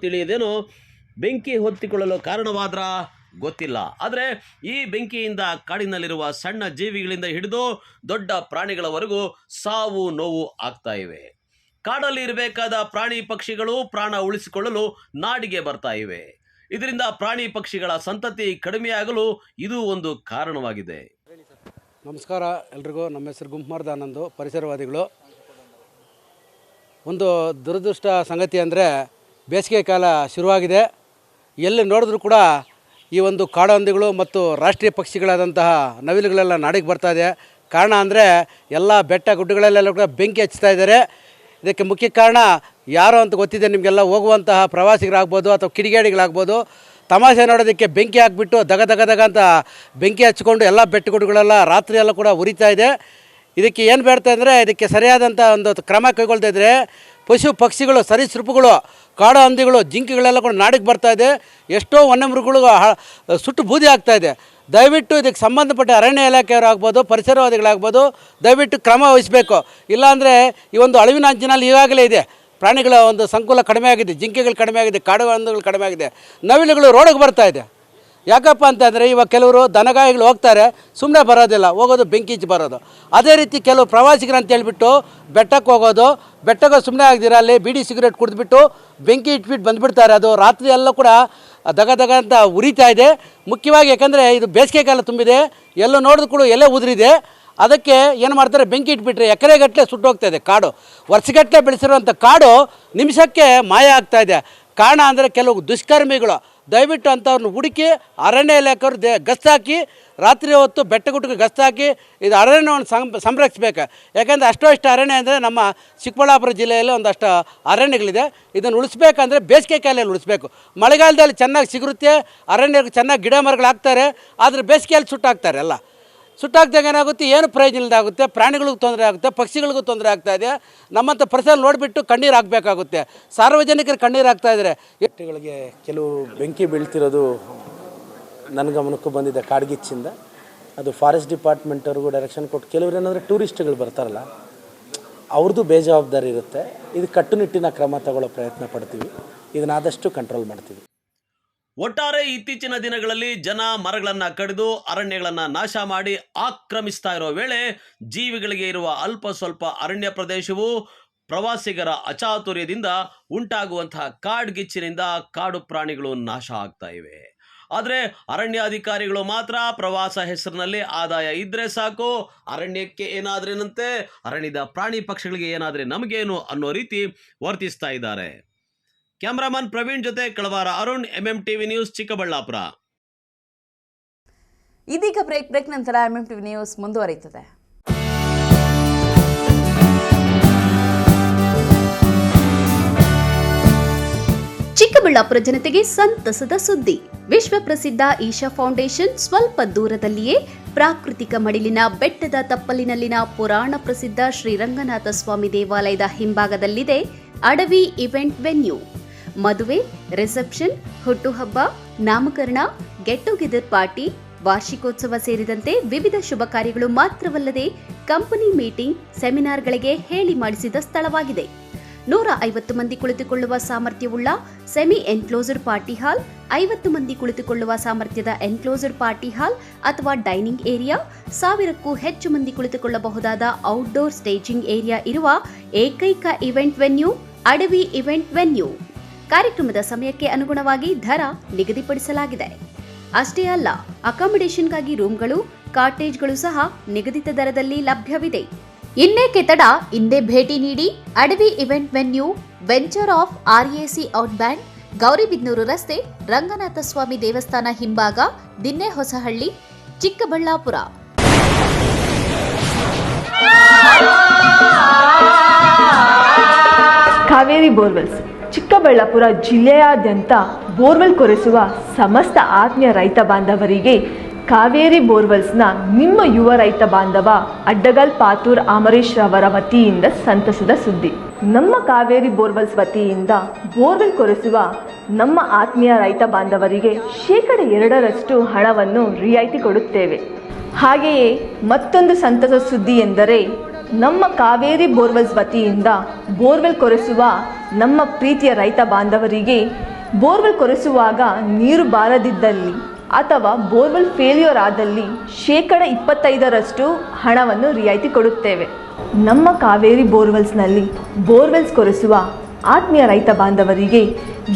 ತಿಳಿಯದೇನೋ ಬೆಂಕಿ ಹೊತ್ತಿಕೊಳ್ಳಲು ಕಾರಣವಾದ್ರ ಗೊತ್ತಿಲ್ಲ. ಆದರೆ ಈ ಬೆಂಕಿಯಿಂದ ಕಾಡಿನಲ್ಲಿರುವ ಸಣ್ಣ ಜೀವಿಗಳಿಂದ ಹಿಡಿದು ದೊಡ್ಡ ಪ್ರಾಣಿಗಳವರೆಗೂ ಸಾವು ನೋವು ಆಗ್ತಾ ಇವೆ. ಕಾಡಲ್ಲಿ ಇರಬೇಕಾದ ಪ್ರಾಣಿ ಪಕ್ಷಿಗಳು ಪ್ರಾಣ ಉಳಿಸಿಕೊಳ್ಳಲು ನಾಡಿಗೆ ಬರ್ತಾ ಇವೆ. ಇದರಿಂದ ಪ್ರಾಣಿ ಪಕ್ಷಿಗಳ ಸಂತತಿ ಕಡಿಮೆಯಾಗಲು ಇದು ಒಂದು ಕಾರಣವಾಗಿದೆ. ನಮಸ್ಕಾರ ಎಲ್ರಿಗೂ. ನಮ್ಮ ಹೆಸರು ಗುಂಪುಮಾರ್ದಾನಂದು, ಪರಿಸರವಾದಿಗಳು. ಒಂದು ದುರದೃಷ್ಟ ಸಂಗತಿ ಅಂದರೆ ಬೇಸಿಗೆ ಕಾಲ ಶುರುವಾಗಿದೆ. ಎಲ್ಲಿ ನೋಡಿದ್ರೂ ಕೂಡ ಈ ಒಂದು ಕಾಡು ಹಂದಿಗಳು ಮತ್ತು ರಾಷ್ಟ್ರೀಯ ಪಕ್ಷಿಗಳಾದಂತಹ ನವಿಲುಗಳೆಲ್ಲ ನಾಡಿಗೆ ಬರ್ತಾಯಿದೆ. ಕಾರಣ ಅಂದರೆ ಎಲ್ಲ ಬೆಟ್ಟ ಗುಡ್ಡಗಳಲ್ಲೆಲ್ಲ ಕೂಡ ಬೆಂಕಿ ಹಚ್ತಾ ಇದ್ದಾರೆ. ಇದಕ್ಕೆ ಮುಖ್ಯ ಕಾರಣ ಯಾರು ಅಂತ ಗೊತ್ತಿದೆ ನಿಮಗೆಲ್ಲ. ಹೋಗುವಂತಹ ಪ್ರವಾಸಿಗರಾಗ್ಬೋದು ಅಥವಾ ಕಿಡಿಗೇಡಿಗಳಾಗ್ಬೋದು, ತಮಾಷೆ ನೋಡೋದಕ್ಕೆ ಬೆಂಕಿ ಹಾಕಿಬಿಟ್ಟು ದಗ ಅಂತ ಬೆಂಕಿ ಹಚ್ಕೊಂಡು ಎಲ್ಲ ಬೆಟ್ಟಗುಡ್ಡಗಳೆಲ್ಲ ರಾತ್ರಿ ಎಲ್ಲ ಕೂಡ ಉರಿತಾ ಇದೆ. ಇದಕ್ಕೆ ಏನು ಬೇಡ್ತಾ ಅಂದರೆ ಇದಕ್ಕೆ ಸರಿಯಾದಂಥ ಒಂದು ಕ್ರಮ ಕೈಗೊಳ್ತಾ ಇದ್ದರೆ ಪಶು ಪಕ್ಷಿಗಳು, ಸರೀಸೃಪಗಳು, ಕಾಡು ಹಂದಿಗಳು, ಜಿಂಕೆಗಳೆಲ್ಲ ಕೂಡ ನಾಡಿಗೆ ಬರ್ತಾಯಿದೆ. ಎಷ್ಟೋ ವನ್ಯಮೃಗಗಳು ಸುಟ್ಟು ಬೂದಿ ಆಗ್ತಾಯಿದೆ. ದಯವಿಟ್ಟು ಇದಕ್ಕೆ ಸಂಬಂಧಪಟ್ಟ ಅರಣ್ಯ ಇಲಾಖೆಯವರಾಗ್ಬೋದು, ಪರಿಸರವಾದಿಗಳಾಗ್ಬೋದು, ದಯವಿಟ್ಟು ಕ್ರಮ ವಹಿಸಬೇಕು. ಇಲ್ಲಾಂದರೆ ಈ ಒಂದು ಅಳಿವಿನ ಅಂಚಿನಲ್ಲಿ ಈಗಾಗಲೇ ಇದೆ. ಪ್ರಾಣಿಗಳ ಒಂದು ಸಂಕುಲ ಕಡಿಮೆ ಆಗಿದೆ, ಜಿಂಕೆಗಳು ಕಡಿಮೆ ಆಗಿದೆ, ಕಾಡು ಹಂದಿಗಳು ಕಡಿಮೆ ಆಗಿದೆ, ನವಿಲುಗಳು ರೋಡಿಗೆ ಬರ್ತಾಯಿದೆ. ಯಾಕಪ್ಪ ಅಂತಂದರೆ ಇವಾಗ ಕೆಲವರು ದನಗಾಯಿಗಳು ಹೋಗ್ತಾರೆ, ಸುಮ್ಮನೆ ಬರೋದಿಲ್ಲ, ಹೋಗೋದು ಬೆಂಕಿ ಹಚ್ಚಿ ಬರೋದು. ಅದೇ ರೀತಿ ಕೆಲವು ಪ್ರವಾಸಿಗರು ಅಂತ ಹೇಳ್ಬಿಟ್ಟು ಬೆಟ್ಟಕ್ಕೆ ಹೋಗೋದು, ಬೆಟ್ಟಕ್ಕೆ ಸುಮ್ಮನೆ ಆಗದಿರ ಅಲ್ಲಿ ಬೀಡಿ ಸಿಗರೇಟ್ ಕುಡಿದ್ಬಿಟ್ಟು ಬೆಂಕಿ ಇಟ್ಬಿಟ್ಟು ಬಂದುಬಿಡ್ತಾರೆ. ಅದು ರಾತ್ರಿ ಎಲ್ಲ ಕೂಡ ದಗ ಅಂತ ಉರಿತಾ ಇದೆ. ಮುಖ್ಯವಾಗಿ ಯಾಕಂದರೆ ಇದು ಬೇಸಿಗೆ ಕಾಲ ತುಂಬಿದೆ, ಎಲ್ಲೋ ನೋಡಿದ್ರು ಕೂಡ ಎಲೆ ಉದುರಿದೆ. ಅದಕ್ಕೆ ಏನು ಮಾಡ್ತಾರೆ, ಬೆಂಕಿ ಇಟ್ಬಿಟ್ರೆ ಎಕರೆಗಟ್ಟಲೆ ಸುಟ್ಟೋಗ್ತಾ ಇದೆ ಕಾಡು. ವರ್ಷಗಟ್ಟಲೆ ಬೆಳೆಸಿರುವಂಥ ಕಾಡು ನಿಮಿಷಕ್ಕೆ ಮಾಯ ಆಗ್ತಾಯಿದೆ. ಕಾರಣ ಅಂದರೆ ಕೆಲವು ದುಷ್ಕರ್ಮಿಗಳು ದಯವಿಟ್ಟು ಅಂಥವ್ರನ್ನ ಹುಡುಕಿ ಅರಣ್ಯ ಇಲಾಖೆಯವರು ಗಸ್ತಾಕಿ ರಾತ್ರಿ ಹೊತ್ತು ಬೆಟ್ಟಗುಟ್ಟಿಗೆ ಗಸ್ತಾಕಿ ಇದು ಅರಣ್ಯವನ್ನು ಸಂರಕ್ಷಿಸಬೇಕು. ಯಾಕೆಂದರೆ ಅಷ್ಟು ಅರಣ್ಯ ಅಂದರೆ ನಮ್ಮ ಚಿಕ್ಕಬಳ್ಳಾಪುರ ಜಿಲ್ಲೆಯಲ್ಲಿ ಒಂದಷ್ಟು ಅರಣ್ಯಗಳಿದೆ. ಇದನ್ನು ಉಳಿಸ್ಬೇಕಂದ್ರೆ ಬೇಸಿಗೆ ಕಾಲದಲ್ಲಿ ಉಳಿಸ್ಬೇಕು. ಮಳೆಗಾಲದಲ್ಲಿ ಚೆನ್ನಾಗಿ ಸಿಗುತ್ತೆ, ಅರಣ್ಯಕ್ಕೆ ಚೆನ್ನಾಗಿ ಗಿಡ ಮರಗಳು ಹಾಕ್ತಾರೆ, ಆದರೆ ಬೇಸಿಗೆಯಲ್ಲಿ ಸುಟ್ಟಾಕ್ತಾರೆ. ಎಲ್ಲ ಸುಟ್ಟಾಕ್ದಾಗ ಏನಾಗುತ್ತೆ, ಏನು ಪ್ರಯೋಜನ ಇಲ್ಲದಾಗುತ್ತೆ, ಪ್ರಾಣಿಗಳಿಗೂ ತೊಂದರೆ ಆಗುತ್ತೆ, ಪಕ್ಷಿಗಳಿಗೂ ತೊಂದರೆ ಆಗ್ತಾಯಿದೆ. ನಮ್ಮಂಥ ಪರಿಸರ ನೋಡಿಬಿಟ್ಟು ಕಣ್ಣೀರು ಹಾಕಬೇಕಾಗುತ್ತೆ. ಸಾರ್ವಜನಿಕರು ಕಣ್ಣೀರು ಹಾಕ್ತಾಯಿದ್ದಾರೆ. ಎಟ್ಟುಗಳಿಗೆ ಕೆಲವು ಬೆಂಕಿ ಬೀಳ್ತಿರೋದು ನನ್ನ ಗಮನಕ್ಕೂ ಬಂದಿದೆ ಕಾಡ್ಗಿಚ್ಚಿಂದ. ಅದು ಫಾರೆಸ್ಟ್ ಡಿಪಾರ್ಟ್ಮೆಂಟವ್ರಿಗೂ ಡೈರೆಕ್ಷನ್ ಕೊಟ್ಟು, ಕೆಲವರು ಏನಂದರೆ ಟೂರಿಸ್ಟ್ಗಳು ಬರ್ತಾರಲ್ಲ ಅವ್ರದ್ದು ಬೇಜವಾಬ್ದಾರಿ ಇರುತ್ತೆ. ಇದು ಕಟ್ಟುನಿಟ್ಟಿನ ಕ್ರಮ ತಗೊಳ್ಳೋ ಪ್ರಯತ್ನ ಪಡ್ತೀವಿ. ಇದನ್ನಾದಷ್ಟು ಕಂಟ್ರೋಲ್ ಮಾಡ್ತೀವಿ. ಒಟ್ಟಾರೆ ಇತ್ತೀಚಿನ ದಿನಗಳಲ್ಲಿ ಜನ ಮರಗಳನ್ನು ಕಡಿದು ಅರಣ್ಯಗಳನ್ನು ನಾಶ ಮಾಡಿ ಆಕ್ರಮಿಸ್ತಾ ಇರೋ ವೇಳೆ ಜೀವಿಗಳಿಗೆ ಇರುವ ಅಲ್ಪ ಸ್ವಲ್ಪ ಅರಣ್ಯ ಪ್ರದೇಶವು ಪ್ರವಾಸಿಗರ ಅಚಾತುರ್ಯದಿಂದ ಉಂಟಾಗುವಂತಹ ಕಾಡ್ಗಿಚ್ಚಿನಿಂದ ಕಾಡು ಪ್ರಾಣಿಗಳು ನಾಶ ಆಗ್ತಾ ಇವೆ. ಆದರೆ ಅರಣ್ಯಾಧಿಕಾರಿಗಳು ಮಾತ್ರ ಪ್ರವಾಸ ಹೆಸರಿನಲ್ಲಿ ಆದಾಯ ಇದ್ರೆ ಸಾಕು, ಅರಣ್ಯಕ್ಕೆ ಏನಾದ್ರೇನಂತೆ, ಅರಣ್ಯದ ಪ್ರಾಣಿ ಪಕ್ಷಿಗಳಿಗೆ ಏನಾದ್ರೆ ನಮಗೇನು ಅನ್ನೋ ರೀತಿ ವರ್ತಿಸ್ತಾ ಇದ್ದಾರೆ. ಕ್ಯಾಮರಾಮನ್ ಪ್ರವೀಣ್ ಜೊತೆ ಕಳವಾರ ಅರುಣ್, MMTV ನ್ಯೂಸ್, ಚಿಕ್ಕಬಳ್ಳಾಪುರ. ಇದೀಗ ಬ್ರೇಕ್ ನಂತರ MMTV ನ್ಯೂಸ್ ಮುಂದುವರಿಯುತ್ತದೆ. ಚಿಕ್ಕಬಳ್ಳಾಪುರ ಜನತೆಗೆ ಸಂತಸದ ಸುದ್ದಿ. ವಿಶ್ವ ಪ್ರಸಿದ್ಧ ಈಶಾ ಫೌಂಡೇಶನ್ ಸ್ವಲ್ಪ ದೂರದಲ್ಲಿಯೇ ಪ್ರಾಕೃತಿಕ ಮಡಿಲಿನ ಬೆಟ್ಟದ ತಪ್ಪಲಿನಲ್ಲಿನ ಪುರಾಣ ಪ್ರಸಿದ್ಧ ಶ್ರೀರಂಗನಾಥ ಸ್ವಾಮಿ ದೇವಾಲಯದ ಹಿಂಭಾಗದಲ್ಲಿದೆ ಅಡವಿ ಇವೆಂಟ್ ವೆನ್ಯೂ. ಮದುವೆ, ರಿಸೆಪ್ಷನ್, ಹುಟ್ಟುಹಬ್ಬ, ನಾಮಕರಣ, ಗೆಟ್ ಟುಗೆದರ್ ಪಾರ್ಟಿ, ವಾರ್ಷಿಕೋತ್ಸವ ಸೇರಿದಂತೆ ವಿವಿಧ ಶುಭ ಕಾರ್ಯಗಳು ಮಾತ್ರವಲ್ಲದೆ ಕಂಪನಿ ಮೀಟಿಂಗ್, ಸೆಮಿನಾರ್ಗಳಿಗೆ ಹೇಳಿ ಮಾಡಿಸಿದ ಸ್ಥಳವಾಗಿದೆ. 150 ಮಂದಿ ಕುಳಿತುಕೊಳ್ಳುವ ಸಾಮರ್ಥ್ಯವುಳ್ಳ ಸೆಮಿ ಎನ್ಕ್ಲೋಸ್ಡ್ ಪಾರ್ಟಿ ಹಾಲ್, 50 ಮಂದಿ ಕುಳಿತುಕೊಳ್ಳುವ ಸಾಮರ್ಥ್ಯದ ಎನ್ಕ್ಲೋಸ್ಡ್ ಪಾರ್ಟಿ ಹಾಲ್ ಅಥವಾ ಡೈನಿಂಗ್ ಏರಿಯಾ, 1000ಕ್ಕೂ ಹೆಚ್ಚು ಮಂದಿ ಕುಳಿತುಕೊಳ್ಳಬಹುದಾದ ಔಟ್ಡೋರ್ ಸ್ಟೇಜಿಂಗ್ ಏರಿಯಾ ಇರುವ ಏಕೈಕ ಇವೆಂಟ್ ವೆನ್ಯೂ ಅಡವಿ ಇವೆಂಟ್ ವೆನ್ಯೂ. ಕಾರ್ಯಕ್ರಮದ ಸಮಯಕ್ಕೆ ಅನುಗುಣವಾಗಿ ದರ ನಿಗದಿಪಡಿಸಲಾಗಿದೆ. ಅಷ್ಟೇ ಅಲ್ಲ, ಅಕಾಮಿಡೇಷನ್ಗಾಗಿ ರೂಮ್ಗಳು, ಕಾಟೇಜ್ಗಳು ಸಹ ನಿಗದಿತ ದರದಲ್ಲಿ ಲಭ್ಯವಿದೆ. ಇನ್ನೇಕೆ ತಡ, ಇಂದೇ ಭೇಟಿ ನೀಡಿ Adavi event venue, venture of RAC outbound, Gauribidanur ರಸ್ತೆ, ರಂಗನಾಥ ಸ್ವಾಮಿ ದೇವಸ್ಥಾನ ಹಿಂಭಾಗ, ದಿನ್ನೆ ಹೊಸಹಳ್ಳಿ, ಚಿಕ್ಕಬಳ್ಳಾಪುರ. ಕಾವೇರಿ ಬೋರ್ವೆಲ್ಸ್ ಚಿಕ್ಕಬಳ್ಳಾಪುರ ಜಿಲ್ಲೆಯಾದ್ಯಂತ ಬೋರ್ವೆಲ್ ಕೊರೆಸುವ ಸಮಸ್ತ ಆತ್ಮೀಯ ರೈತ ಬಾಂಧವರಿಗೆ ಕಾವೇರಿ ಬೋರ್ವೆಲ್ಸ್ನ ನಿಮ್ಮ ಯುವ ರೈತ ಬಾಂಧವ ಅಡ್ಡಗಲ್ ಪಾತೂರ್ ಅಮರೀಶ್ ರವರ ವತಿಯಿಂದ ಸಂತಸದ ಸುದ್ದಿ. ನಮ್ಮ ಕಾವೇರಿ ಬೋರ್ವೆಲ್ಸ್ ವತಿಯಿಂದ ಬೋರ್ವೆಲ್ ಕೊರೆಸುವ ನಮ್ಮ ಆತ್ಮೀಯ ರೈತ ಬಾಂಧವರಿಗೆ 2% ಹಣವನ್ನು ರಿಯಾಯಿತಿ ಕೊಡುತ್ತೇವೆ. ಹಾಗೆಯೇ ಮತ್ತೊಂದು ಸಂತಸದ ಸುದ್ದಿ ಎಂದರೆ, ನಮ್ಮ ಕಾವೇರಿ ಬೋರ್ವೆಲ್ಸ್ ವತಿಯಿಂದ ಬೋರ್ವೆಲ್ ಕೊರೆಸುವ ನಮ್ಮ ಪ್ರೀತಿಯ ರೈತ ಬಾಂಧವರಿಗೆ ಬೋರ್ವೆಲ್ ಕೊರೆಸುವಾಗ ನೀರು ಬಾರದಿದ್ದಲ್ಲಿ ಅಥವಾ ಬೋರ್ವೆಲ್ ಫೇಲ್ಯೂರ್ ಆದಲ್ಲಿ 25% ಹಣವನ್ನು ರಿಯಾಯಿತಿ ಕೊಡುತ್ತೇವೆ. ನಮ್ಮ ಕಾವೇರಿ ಬೋರ್ವೆಲ್ಸ್ನಲ್ಲಿ ಬೋರ್ವೆಲ್ಸ್ ಕೊರೆಸುವ ಆತ್ಮೀಯ ರೈತ ಬಾಂಧವರಿಗೆ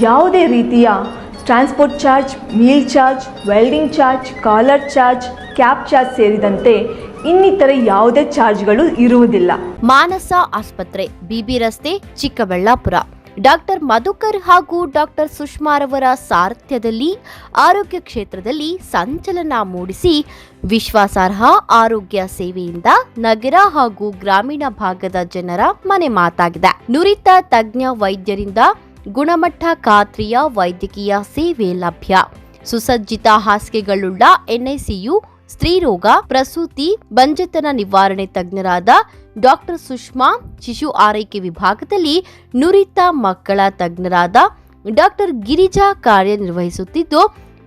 ಯಾವುದೇ ರೀತಿಯ transport charge, meal charge, welding charge, collar charge, cab charge ಸೇರಿದಂತೆ ಇನ್ನಿತರೆ ಯಾವುದೇ ಚಾರ್ಜ್ಗಳು ಇರುವುದಿಲ್ಲ. ಮಾನಸ ಆಸ್ಪತ್ರೆ, BB ರಸ್ತೆ, ಚಿಕ್ಕಬಳ್ಳಾಪುರ. ಡಾಕ್ಟರ್ ಮಧುಕರ್ ಹಾಗೂ ಡಾಕ್ಟರ್ ಸುಷ್ಮಾರವರ ಸಾರಥ್ಯದಲ್ಲಿ ಆರೋಗ್ಯ ಕ್ಷೇತ್ರದಲ್ಲಿ ಸಂಚಲನ ಮೂಡಿಸಿ ವಿಶ್ವಾಸಾರ್ಹ ಆರೋಗ್ಯ ಸೇವೆಯಿಂದ ನಗರ ಹಾಗೂ ಗ್ರಾಮೀಣ ಭಾಗದ ಜನರ ಮನೆ ಮಾತಾಗಿದೆ. ನುರಿತ ತಜ್ಞ ವೈದ್ಯರಿಂದ ಗುಣಮಟ್ಟ ಖಾತ್ರಿಯ ವೈದ್ಯಕೀಯ ಸೇವೆ ಲಭ್ಯ. ಸುಸಜ್ಜಿತ ಹಾಸಿಗೆಗಳುಳ್ಳ NICU, ಸ್ತ್ರೀರೋಗ, ಪ್ರಸೂತಿ, ಬಂಜೆತನ ನಿವಾರಣೆ ತಜ್ಞರಾದ ಡಾಕ್ಟರ್ ಸುಷ್ಮಾ, ಶಿಶು ಆರೈಕೆ ವಿಭಾಗದಲ್ಲಿ ನುರಿತ ಮಕ್ಕಳ ತಜ್ಞರಾದ ಡಾಕ್ಟರ್ ಗಿರಿಜಾ ಕಾರ್ಯನಿರ್ವಹಿಸುತ್ತಿದ್ದು,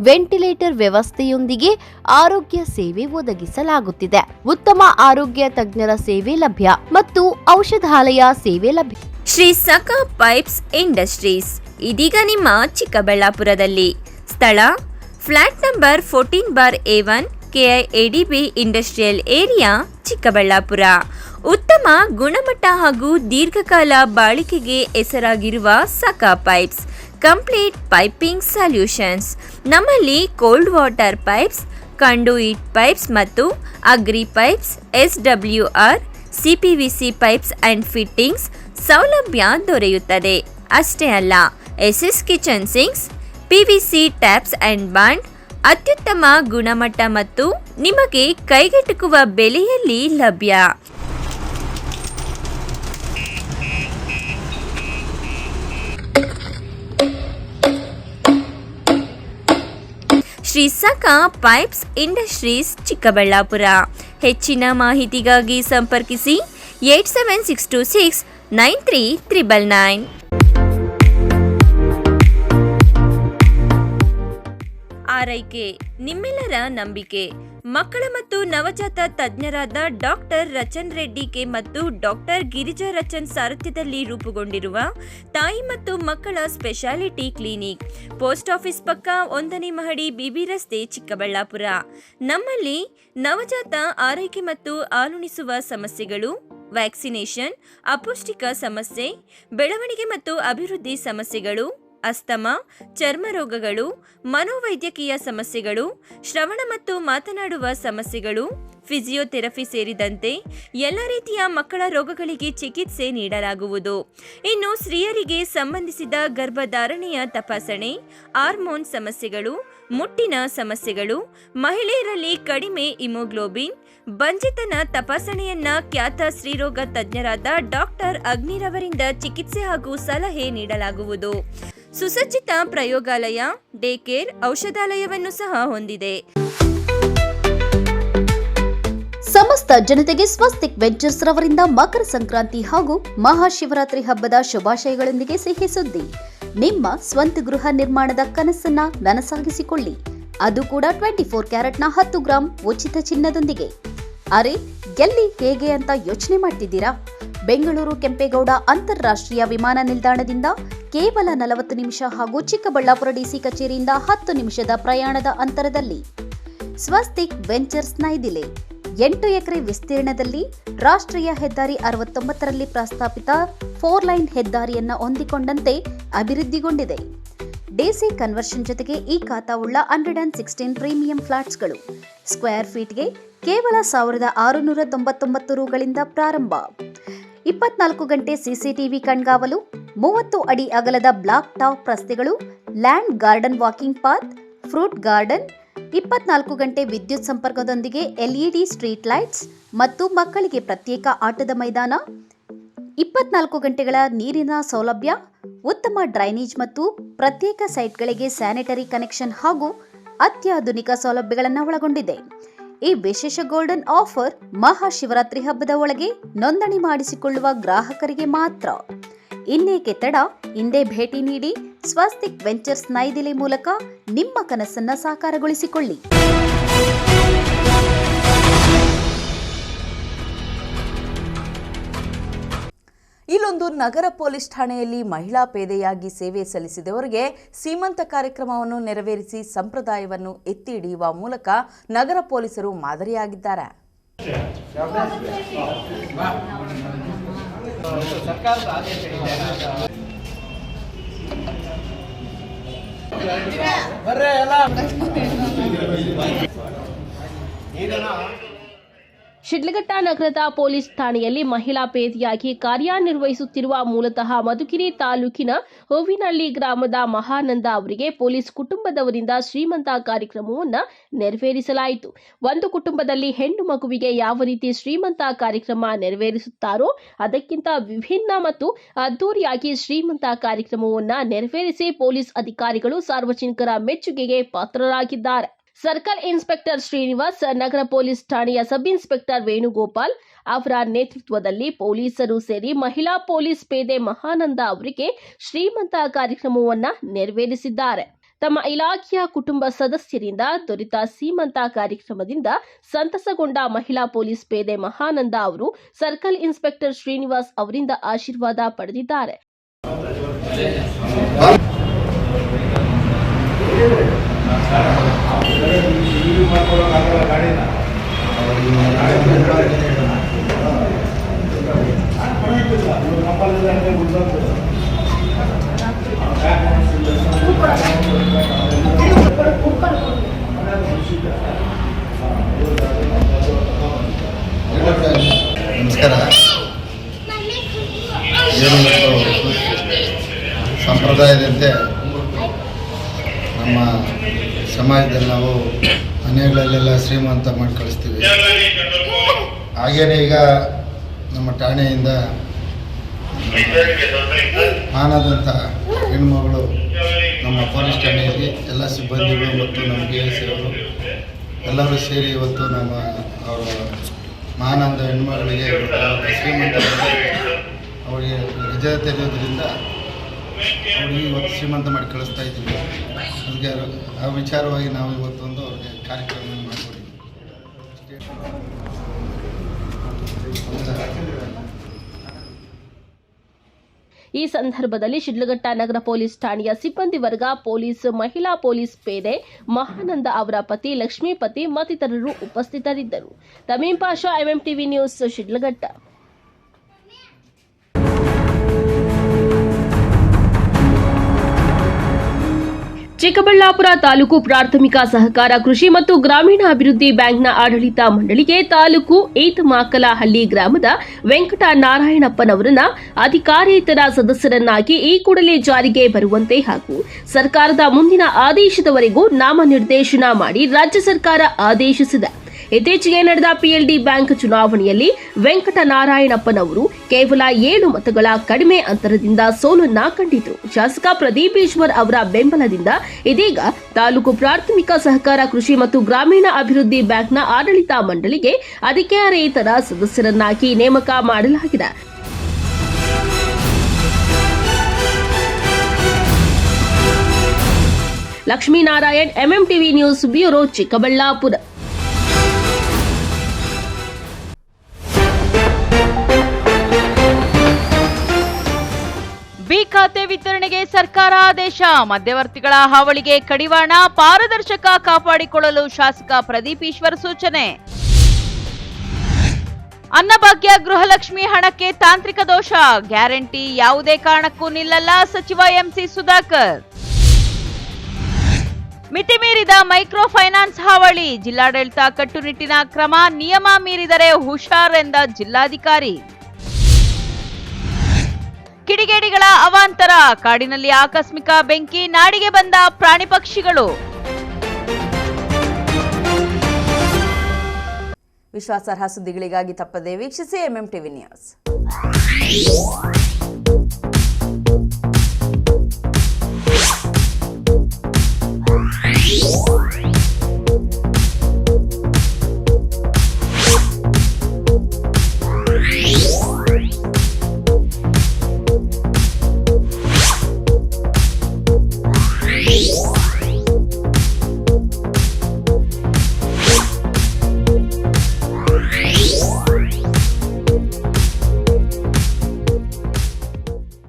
ವೆಂಟಿಲೇಟರ್ ವ್ಯವಸ್ಥೆಯೊಂದಿಗೆ ಆರೋಗ್ಯ ಸೇವೆ ಒದಗಿಸಲಾಗುತ್ತಿದೆ. ಉತ್ತಮ ಆರೋಗ್ಯ ತಜ್ಞರ ಸೇವೆ ಲಭ್ಯ ಮತ್ತು ಔಷಧಾಲಯ ಸೇವೆ ಲಭ್ಯ. ಶ್ರೀ ಸಖ ಪೈಪ್ಸ್ ಇಂಡಸ್ಟ್ರೀಸ್ ಇದೀಗ ನಿಮ್ಮ ಚಿಕ್ಕಬಳ್ಳಾಪುರದಲ್ಲಿ. ಸ್ಥಳ flat number 14/A1, KIADB industrial area, Chikkaballapur. ಉತ್ತಮ ಗುಣಮಟ್ಟ ಹಾಗೂ ದೀರ್ಘಕಾಲ ಬಾಳಿಕೆಗೆ ಹೆಸರಾಗಿರುವ Sakha pipes complete piping solutions. ನಮ್ಮಲ್ಲಿ cold water pipes, conduit pipes ಮತ್ತು agri pipes, SWR, CPVC pipes and fittings ಸೌಲಭ್ಯ ದೊರೆಯುತ್ತದೆ. ಅಷ್ಟೇ ಅಲ್ಲ, SS kitchen sinks, PVC taps and bond ಅತ್ಯುತ್ತಮ ಗುಣಮಟ್ಟ ಮತ್ತು ನಿಮಗೆ ಕೈಗೆಟುಕುವ ಬೆಲೆಯಲ್ಲಿ ಲಭ್ಯ. Shri Sakha pipes industries Chikkaballapur. ಹೆಚ್ಚಿನ ಮಾಹಿತಿಗಾಗಿ ಸಂಪರ್ಕಿಸಿ 8762693999. ಆರೈಕೆ ನಿಮ್ಮೆಲ್ಲರ ನಂಬಿಕೆ. ಮಕ್ಕಳ ಮತ್ತು ನವಜಾತ ತಜ್ಞರಾದ ಡಾಕ್ಟರ್ ರಚನ್ ರೆಡ್ಡಿ ಕೆ ಮತ್ತು ಡಾಕ್ಟರ್ ಗಿರಿಜಾ ರಚನ್ ಸಾರಥ್ಯದಲ್ಲಿ ರೂಪುಗೊಂಡಿರುವ ತಾಯಿ ಮತ್ತು ಮಕ್ಕಳ ಸ್ಪೆಷಾಲಿಟಿ ಕ್ಲಿನಿಕ್, ಪೋಸ್ಟ್ ಆಫೀಸ್ ಪಕ್ಕ 1ನೇ ಮಹಡಿ, ಬಿಬಿ ರಸ್ತೆ, ಚಿಕ್ಕಬಳ್ಳಾಪುರ. ನಮ್ಮಲ್ಲಿ ನವಜಾತ ಆರೈಕೆ ಮತ್ತು ಹಾಲುಣಿಸುವ ಸಮಸ್ಯೆಗಳು, ವ್ಯಾಕ್ಸಿನೇಷನ್, ಅಪೌಷ್ಟಿಕ ಸಮಸ್ಯೆ, ಬೆಳವಣಿಗೆ ಮತ್ತು ಅಭಿವೃದ್ಧಿ ಸಮಸ್ಯೆಗಳು, ಅಸ್ತಮಾ, ಚರ್ಮ ರೋಗಗಳು, ಮನೋವೈದ್ಯಕೀಯ ಸಮಸ್ಯೆಗಳು, ಶ್ರವಣ ಮತ್ತು ಮಾತನಾಡುವ ಸಮಸ್ಯೆಗಳು, ಫಿಸಿಯೋಥೆರಪಿ ಸೇರಿದಂತೆ ಎಲ್ಲ ರೀತಿಯ ಮಕ್ಕಳ ರೋಗಗಳಿಗೆ ಚಿಕಿತ್ಸೆ ನೀಡಲಾಗುವುದು. ಇನ್ನು ಸ್ತ್ರೀಯರಿಗೆ ಸಂಬಂಧಿಸಿದ ಗರ್ಭಧಾರಣೆಯ ತಪಾಸಣೆ, ಹಾರ್ಮೋನ್ ಸಮಸ್ಯೆಗಳು, ಮುಟ್ಟಿನ ಸಮಸ್ಯೆಗಳು, ಮಹಿಳೆಯರಲ್ಲಿ ಕಡಿಮೆ ಹಿಮೋಗ್ಲೋಬಿನ್, ಬಂಜಿತನ ತಪಾಸಣೆಯನ್ನ ಖ್ಯಾತ ಸ್ತ್ರೀರೋಗ ತಜ್ಞರಾದ ಡಾಕ್ಟರ್ ಅಗ್ನಿರವರಿಂದ ಚಿಕಿತ್ಸೆ ಹಾಗೂ ಸಲಹೆ ನೀಡಲಾಗುವುದು. ಸುಸಜ್ಜಿತ ಪ್ರಯೋಗಾಲಯ, ಡೇ ಕೇರ್, ಔಷಧಾಲಯವನ್ನು ಸಹ ಹೊಂದಿದೆ. ಸಮಸ್ತ ಜನತೆಗೆ ಸ್ವಸ್ತಿಕ್ ವೆಂಚರ್ಸ್ ರವರಿಂದ ಮಕರ ಸಂಕ್ರಾಂತಿ ಹಾಗೂ ಮಹಾಶಿವರಾತ್ರಿ ಹಬ್ಬದ ಶುಭಾಶಯಗಳೊಂದಿಗೆ ಸಿಹಿ ಸುದ್ದಿ. ನಿಮ್ಮ ಸ್ವಂತ ಗೃಹ ನಿರ್ಮಾಣದ ಕನಸನ್ನ ನನಸಾಗಿಸಿಕೊಳ್ಳಿ, ಅದು ಕೂಡ 24 ಕ್ಯಾರೆಟ್ನ 10 ಗ್ರಾಂ ಉಚಿತ ಚಿನ್ನದೊಂದಿಗೆ. ಅರೆ, ಎಲ್ಲಿ ಹೇಗೆ ಅಂತ ಯೋಚನೆ ಮಾಡ್ತಿದ್ದೀರಾ? ಬೆಂಗಳೂರು ಕೆಂಪೇಗೌಡ ಅಂತಾರಾಷ್ಟ್ರೀಯ ವಿಮಾನ ನಿಲ್ದಾಣದಿಂದ ಕೇವಲ 40 ನಿಮಿಷ ಹಾಗೂ ಚಿಕ್ಕಬಳ್ಳಾಪುರ ಡಿಸಿ ಕಚೇರಿಯಿಂದ 10 ನಿಮಿಷದ ಪ್ರಯಾಣದ ಅಂತರದಲ್ಲಿ ಸ್ವಸ್ತಿಕ್ ವೆಂಚರ್ಸ್ ನೈದಿಲೆ 8 ಎಕರೆ ವಿಸ್ತೀರ್ಣದಲ್ಲಿ ರಾಷ್ಟ್ರೀಯ ಹೆದ್ದಾರಿ 69ರಲ್ಲಿ ಪ್ರಸ್ತಾಪಿತ 4 ಲೈನ್ ಹೆದ್ದಾರಿಯನ್ನ ಹೊಂದಿಕೊಂಡಂತೆ ಅಭಿವೃದ್ಧಿಗೊಂಡಿದೆ. ಡಿಸಿ ಕನ್ವರ್ಷನ್ ಜೊತೆಗೆ ಈ ಖಾತಾವುಳ್ಳ 116 ಪ್ರೀಮಿಯಂ ಫ್ಲಾಟ್ಸ್ಗಳು ಸ್ಕ್ವೇರ್ ಫೀಟ್ಗೆ ಕೇವಲ 1699 ರೂಗಳಿಂದ ಪ್ರಾರಂಭ. 24 ಗಂಟೆ ಸಿಸಿಟಿವಿ ಕಣ್ಗಾವಲು, 30 ಅಡಿ ಅಗಲದ ಬ್ಲಾಕ್ ಟಾಪ್ ರಸ್ತೆಗಳು, land garden walking path, fruit garden, 24 ಗಂಟೆ ವಿದ್ಯುತ್ ಸಂಪರ್ಕದೊಂದಿಗೆ LED ಸ್ಟ್ರೀಟ್ ಲೈಟ್ಸ್ ಮತ್ತು ಮಕ್ಕಳಿಗೆ ಪ್ರತ್ಯೇಕ ಆಟದ ಮೈದಾನ, 24 ಗಂಟೆಗಳ ನೀರಿನ ಸೌಲಭ್ಯ, ಉತ್ತಮ ಡ್ರೈನೇಜ್ ಮತ್ತು ಪ್ರತ್ಯೇಕ ಸೈಟ್ಗಳಿಗೆ ಸ್ಯಾನಿಟರಿ ಕನೆಕ್ಷನ್ ಹಾಗೂ ಅತ್ಯಾಧುನಿಕ ಸೌಲಭ್ಯಗಳನ್ನು ಒಳಗೊಂಡಿದೆ. ಈ ವಿಶೇಷ ಗೋಲ್ಡನ್ ಆಫರ್ ಮಹಾಶಿವರಾತ್ರಿ ಹಬ್ಬದ ಒಳಗೆ ನೋಂದಣಿ ಮಾಡಿಸಿಕೊಳ್ಳುವ ಗ್ರಾಹಕರಿಗೆ ಮಾತ್ರ. ಇನ್ನೇಕೆ ತಡ, ಹಿಂದೆ ಭೇಟಿ ನೀಡಿ ಸ್ವಸ್ತಿಕ್ ವೆಂಚರ್ಸ್ ನೈದಿಲೆ ಮೂಲಕ ನಿಮ್ಮ ಕನಸನ್ನ ಸಾಕಾರಗೊಳಿಸಿಕೊಳ್ಳಿ. ಇಲ್ಲೊಂದು ನಗರ ಪೊಲೀಸ್ ಠಾಣೆಯಲ್ಲಿ ಮಹಿಳಾ ಪೇದೆಯಾಗಿ ಸೇವೆ ಸಲ್ಲಿಸಿದವರಿಗೆ ಸೀಮಂತ ಕಾರ್ಯಕ್ರಮವನ್ನು ನೆರವೇರಿಸಿ ಸಂಪ್ರದಾಯವನ್ನು ಎತ್ತಿ ಹಿಡಿಯುವ ಮೂಲಕ ನಗರ ಪೊಲೀಸರು ಮಾದರಿಯಾಗಿದ್ದಾರೆ. ಶಿಡ್ಲಘಟ್ಟ ನಗರದ ಪೊಲೀಸ್ ಠಾಣೆಯಲ್ಲಿ ಮಹಿಳಾ ಪೇದೆಯಾಗಿ ಕಾರ್ಯನಿರ್ವಹಿಸುತ್ತಿರುವ ಮೂಲತಃ ಮಧುಗಿರಿ ತಾಲೂಕಿನ ಹೂವಿನಹಳ್ಳಿ ಗ್ರಾಮದ ಮಹಾನಂದ ಅವರಿಗೆ ಪೊಲೀಸ್ ಕುಟುಂಬದವರಿಂದ ಶ್ರೀಮಂತ ಕಾರ್ಯಕ್ರಮವನ್ನು ನೆರವೇರಿಸಲಾಯಿತು. ಒಂದು ಕುಟುಂಬದಲ್ಲಿ ಹೆಣ್ಣು ಮಗುವಿಗೆ ಯಾವ ರೀತಿ ಶ್ರೀಮಂತ ಕಾರ್ಯಕ್ರಮ ನೆರವೇರಿಸುತ್ತಾರೋ ಅದಕ್ಕಿಂತ ವಿಭಿನ್ನ ಮತ್ತು ಅದ್ದೂರಿಯಾಗಿ ಶ್ರೀಮಂತ ಕಾರ್ಯಕ್ರಮವನ್ನು ನೆರವೇರಿಸಿ ಪೊಲೀಸ್ ಅಧಿಕಾರಿಗಳು ಸಾರ್ವಜನಿಕರ ಮೆಚ್ಚುಗೆಗೆ ಪಾತ್ರರಾಗಿದ್ದಾರೆ. ಸರ್ಕಲ್ ಇನ್ಸ್ಪೆಕ್ಟರ್ ಶ್ರೀನಿವಾಸ್, ನಗರ ಪೊಲೀಸ್ ಠಾಣೆಯ ಸಬ್ ಇನ್ಸ್ಪೆಕ್ಟರ್ ವೇಣುಗೋಪಾಲ್ ಅವರ ನೇತೃತ್ವದಲ್ಲಿ ಪೊಲೀಸರು ಸೇರಿ ಮಹಿಳಾ ಪೊಲೀಸ್ ಪೇದೆ ಮಹಾನಂದ ಅವರಿಗೆ ಶ್ರೀಮಂತ ಕಾರ್ಯಕ್ರಮವನ್ನು ನೆರವೇರಿಸಿದ್ದಾರೆ. ತಮ್ಮ ಇಲಾಖೆಯ ಕುಟುಂಬ ಸದಸ್ಯರಿಂದ ದೊರೆತ ಸೀಮಂತ ಕಾರ್ಯಕ್ರಮದಿಂದ ಸಂತಸಗೊಂಡ ಮಹಿಳಾ ಪೊಲೀಸ್ ಪೇದೆ ಮಹಾನಂದ ಅವರು ಸರ್ಕಲ್ ಇನ್ಸ್ಪೆಕ್ಟರ್ ಶ್ರೀನಿವಾಸ್ ಅವರಿಂದ ಆಶೀರ್ವಾದ ಪಡೆದಿದ್ದಾರೆ. ನಮಸ್ಕಾರ. ಸಂಪ್ರದಾಯದಂತೆ ಸಮಾಜದಲ್ಲಿ ನಾವು ಮನೆಗಳಲ್ಲೆಲ್ಲ ಶ್ರೀಮಂತ ಮಾಡಿ ಕಳಿಸ್ತೀವಿ. ಹಾಗೇನೆ ಈಗ ನಮ್ಮ ಠಾಣೆಯಿಂದ ಮಾನದಂಥ ಹೆಣ್ಮಗಳು ನಮ್ಮ ಪೊಲೀಸ್ ಠಾಣೆಯಲ್ಲಿ ಎಲ್ಲ ಸಿಬ್ಬಂದಿಗಳು ಮತ್ತು ನಮ್ಮ DSI ಅವರು ಎಲ್ಲರೂ ಸೇರಿ ಇವತ್ತು ನಮ್ಮ ಅವರ ಮಾನಂದ ಹೆಣ್ಮಗಳಿಗೆ ಶ್ರೀಮಂತ ಅವರಿಗೆ ವಿಜಯ ತೆರೆಯೋದ್ರಿಂದ ಅವರಿಗೆ ಇವತ್ತು ಶ್ರೀಮಂತ ಮಾಡಿ ಕಳಿಸ್ತಾ ಇದ್ದೀವಿ. ಅದಕ್ಕೆ ಆ ವಿಚಾರವಾಗಿ ನಾವು ಇವತ್ತೊಂದು ಅವ್ರಿಗೆ ಕಾರ್ಯಕ್ರಮ ಮಾಡಿಕೊಟ್ಟಿದ್ದೀವಿ. ಈ ಸಂದರ್ಭದಲ್ಲಿ ಶಿಡ್ಲಘಟ್ಟ ನಗರ ಪೊಲೀಸ್ ಠಾಣೆಯ ಸಿಬ್ಬಂದಿ ವರ್ಗ, ಪೊಲೀಸ್, ಮಹಿಳಾ ಪೊಲೀಸ್ ಪೇದೆ ಮಹಾನಂದ ಅವರ ಪತಿ ಲಕ್ಷ್ಮೀಪತಿ ಮತ್ತಿತರರು ಉಪಸ್ಥಿತರಿದ್ದರು. ತಮೀಂ ಪಾಷಾ, MMTV ನ್ಯೂಸ್, ಶಿಡ್ಲಘಟ್ಟ. ಚಿಕ್ಕಬಳ್ಳಾಪುರ ತಾಲೂಕು ಪ್ರಾಥಮಿಕ ಸಹಕಾರ ಕೃಷಿ ಮತ್ತು ಗ್ರಾಮೀಣಾಭಿವೃದ್ಧಿ ಬ್ಯಾಂಕ್ನ ಆಡಳಿತ ಮಂಡಳಿಗೆ ತಾಲೂಕು ಈತಮಾಕಲಹಳ್ಳಿ ಗ್ರಾಮದ ವೆಂಕಟ ನಾರಾಯಣಪ್ಪನವರನ್ನ ಅಧಿಕಾರೇತರ ಸದಸ್ಯರನ್ನಾಗಿ ಈ ಕೂಡಲೇ ಜಾರಿಗೆ ಬರುವಂತೆ ಹಾಗೂ ಸರ್ಕಾರದ ಮುಂದಿನ ಆದೇಶದವರೆಗೂ ನಾಮನಿರ್ದೇಶನ ಮಾಡಿ ರಾಜ್ಯ ಸರ್ಕಾರ ಆದೇಶಿಸಿದೆ. ಇತ್ತೀಚೆಗೆ ನಡೆದ PLD ಬ್ಯಾಂಕ್ ಚುನಾವಣೆಯಲ್ಲಿ ವೆಂಕಟನಾರಾಯಣಪ್ಪನವರು ಕೇವಲ 7 ಮತಗಳ ಕಡಿಮೆ ಅಂತರದಿಂದ ಸೋಲನ್ನ ಕಂಡಿದ್ರು. ಶಾಸಕ ಪ್ರದೀಪ್ ಈಶ್ವರ್ ಅವರ ಬೆಂಬಲದಿಂದ ಇದೀಗ ತಾಲೂಕು ಪ್ರಾಥಮಿಕ ಸಹಕಾರ ಕೃಷಿ ಮತ್ತು ಗ್ರಾಮೀಣ ಅಭಿವೃದ್ಧಿ ಬ್ಯಾಂಕ್ನ ಆಡಳಿತ ಮಂಡಳಿಗೆ ಅಧಿಕಾರೇತರ ಸದಸ್ಯರನ್ನಾಗಿ ನೇಮಕ ಮಾಡಲಾಗಿದೆ. Lakshminarayan, MMTV news bureau, Chikkaballapur. B ಖಾತೆ ವಿತರಣೆಗೆ ಸರ್ಕಾರ ಆದೇಶ. ಮಧ್ಯವರ್ತಿಗಳ ಹಾವಳಿಗೆ ಕಡಿವಾಣ. ಪಾರದರ್ಶಕ ಕಾಪಾಡಿಕೊಳ್ಳಲು ಶಾಸಕ ಪ್ರದೀಪ್ ಈಶ್ವರ್ ಸೂಚನೆ. ಅನ್ನಭಾಗ್ಯ ಗೃಹಲಕ್ಷ್ಮಿ ಹಣಕ್ಕೆ ತಾಂತ್ರಿಕ ದೋಷ. ಗ್ಯಾರಂಟಿ ಯಾವುದೇ ಕಾರಣಕ್ಕೂ ನಿಲ್ಲಲ್ಲ. ಸಚಿವ MC ಸುಧಾಕರ್. ಮಿತಿ ಮೀರಿದ ಮೈಕ್ರೋ ಫೈನಾನ್ಸ್ ಹಾವಳಿ. ಜಿಲ್ಲಾಡಳಿತ ಕಟ್ಟುನಿಟ್ಟಿನ ಕ್ರಮ. ನಿಯಮ ಮೀರಿದರೆ ಹುಷಾರ್ ಎಂದ ಜಿಲ್ಲಾಧಿಕಾರಿ. ಕಿಡಿಗೇಡಿಗಳ ಅವಾಂತರ. ಕಾಡಿನಲ್ಲಿ ಆಕಸ್ಮಿಕ ಬೆಂಕಿ. ನಾಡಿಗೆ ಬಂದ ಪ್ರಾಣಿ ಪಕ್ಷಿಗಳು. ವಿಶ್ವಾಸಾರ್ಹ ಸುದ್ದಿಗಳಿಗಾಗಿ ತಪ್ಪದೇ ವೀಕ್ಷಿಸಿ MMTV ನ್ಯೂಸ್.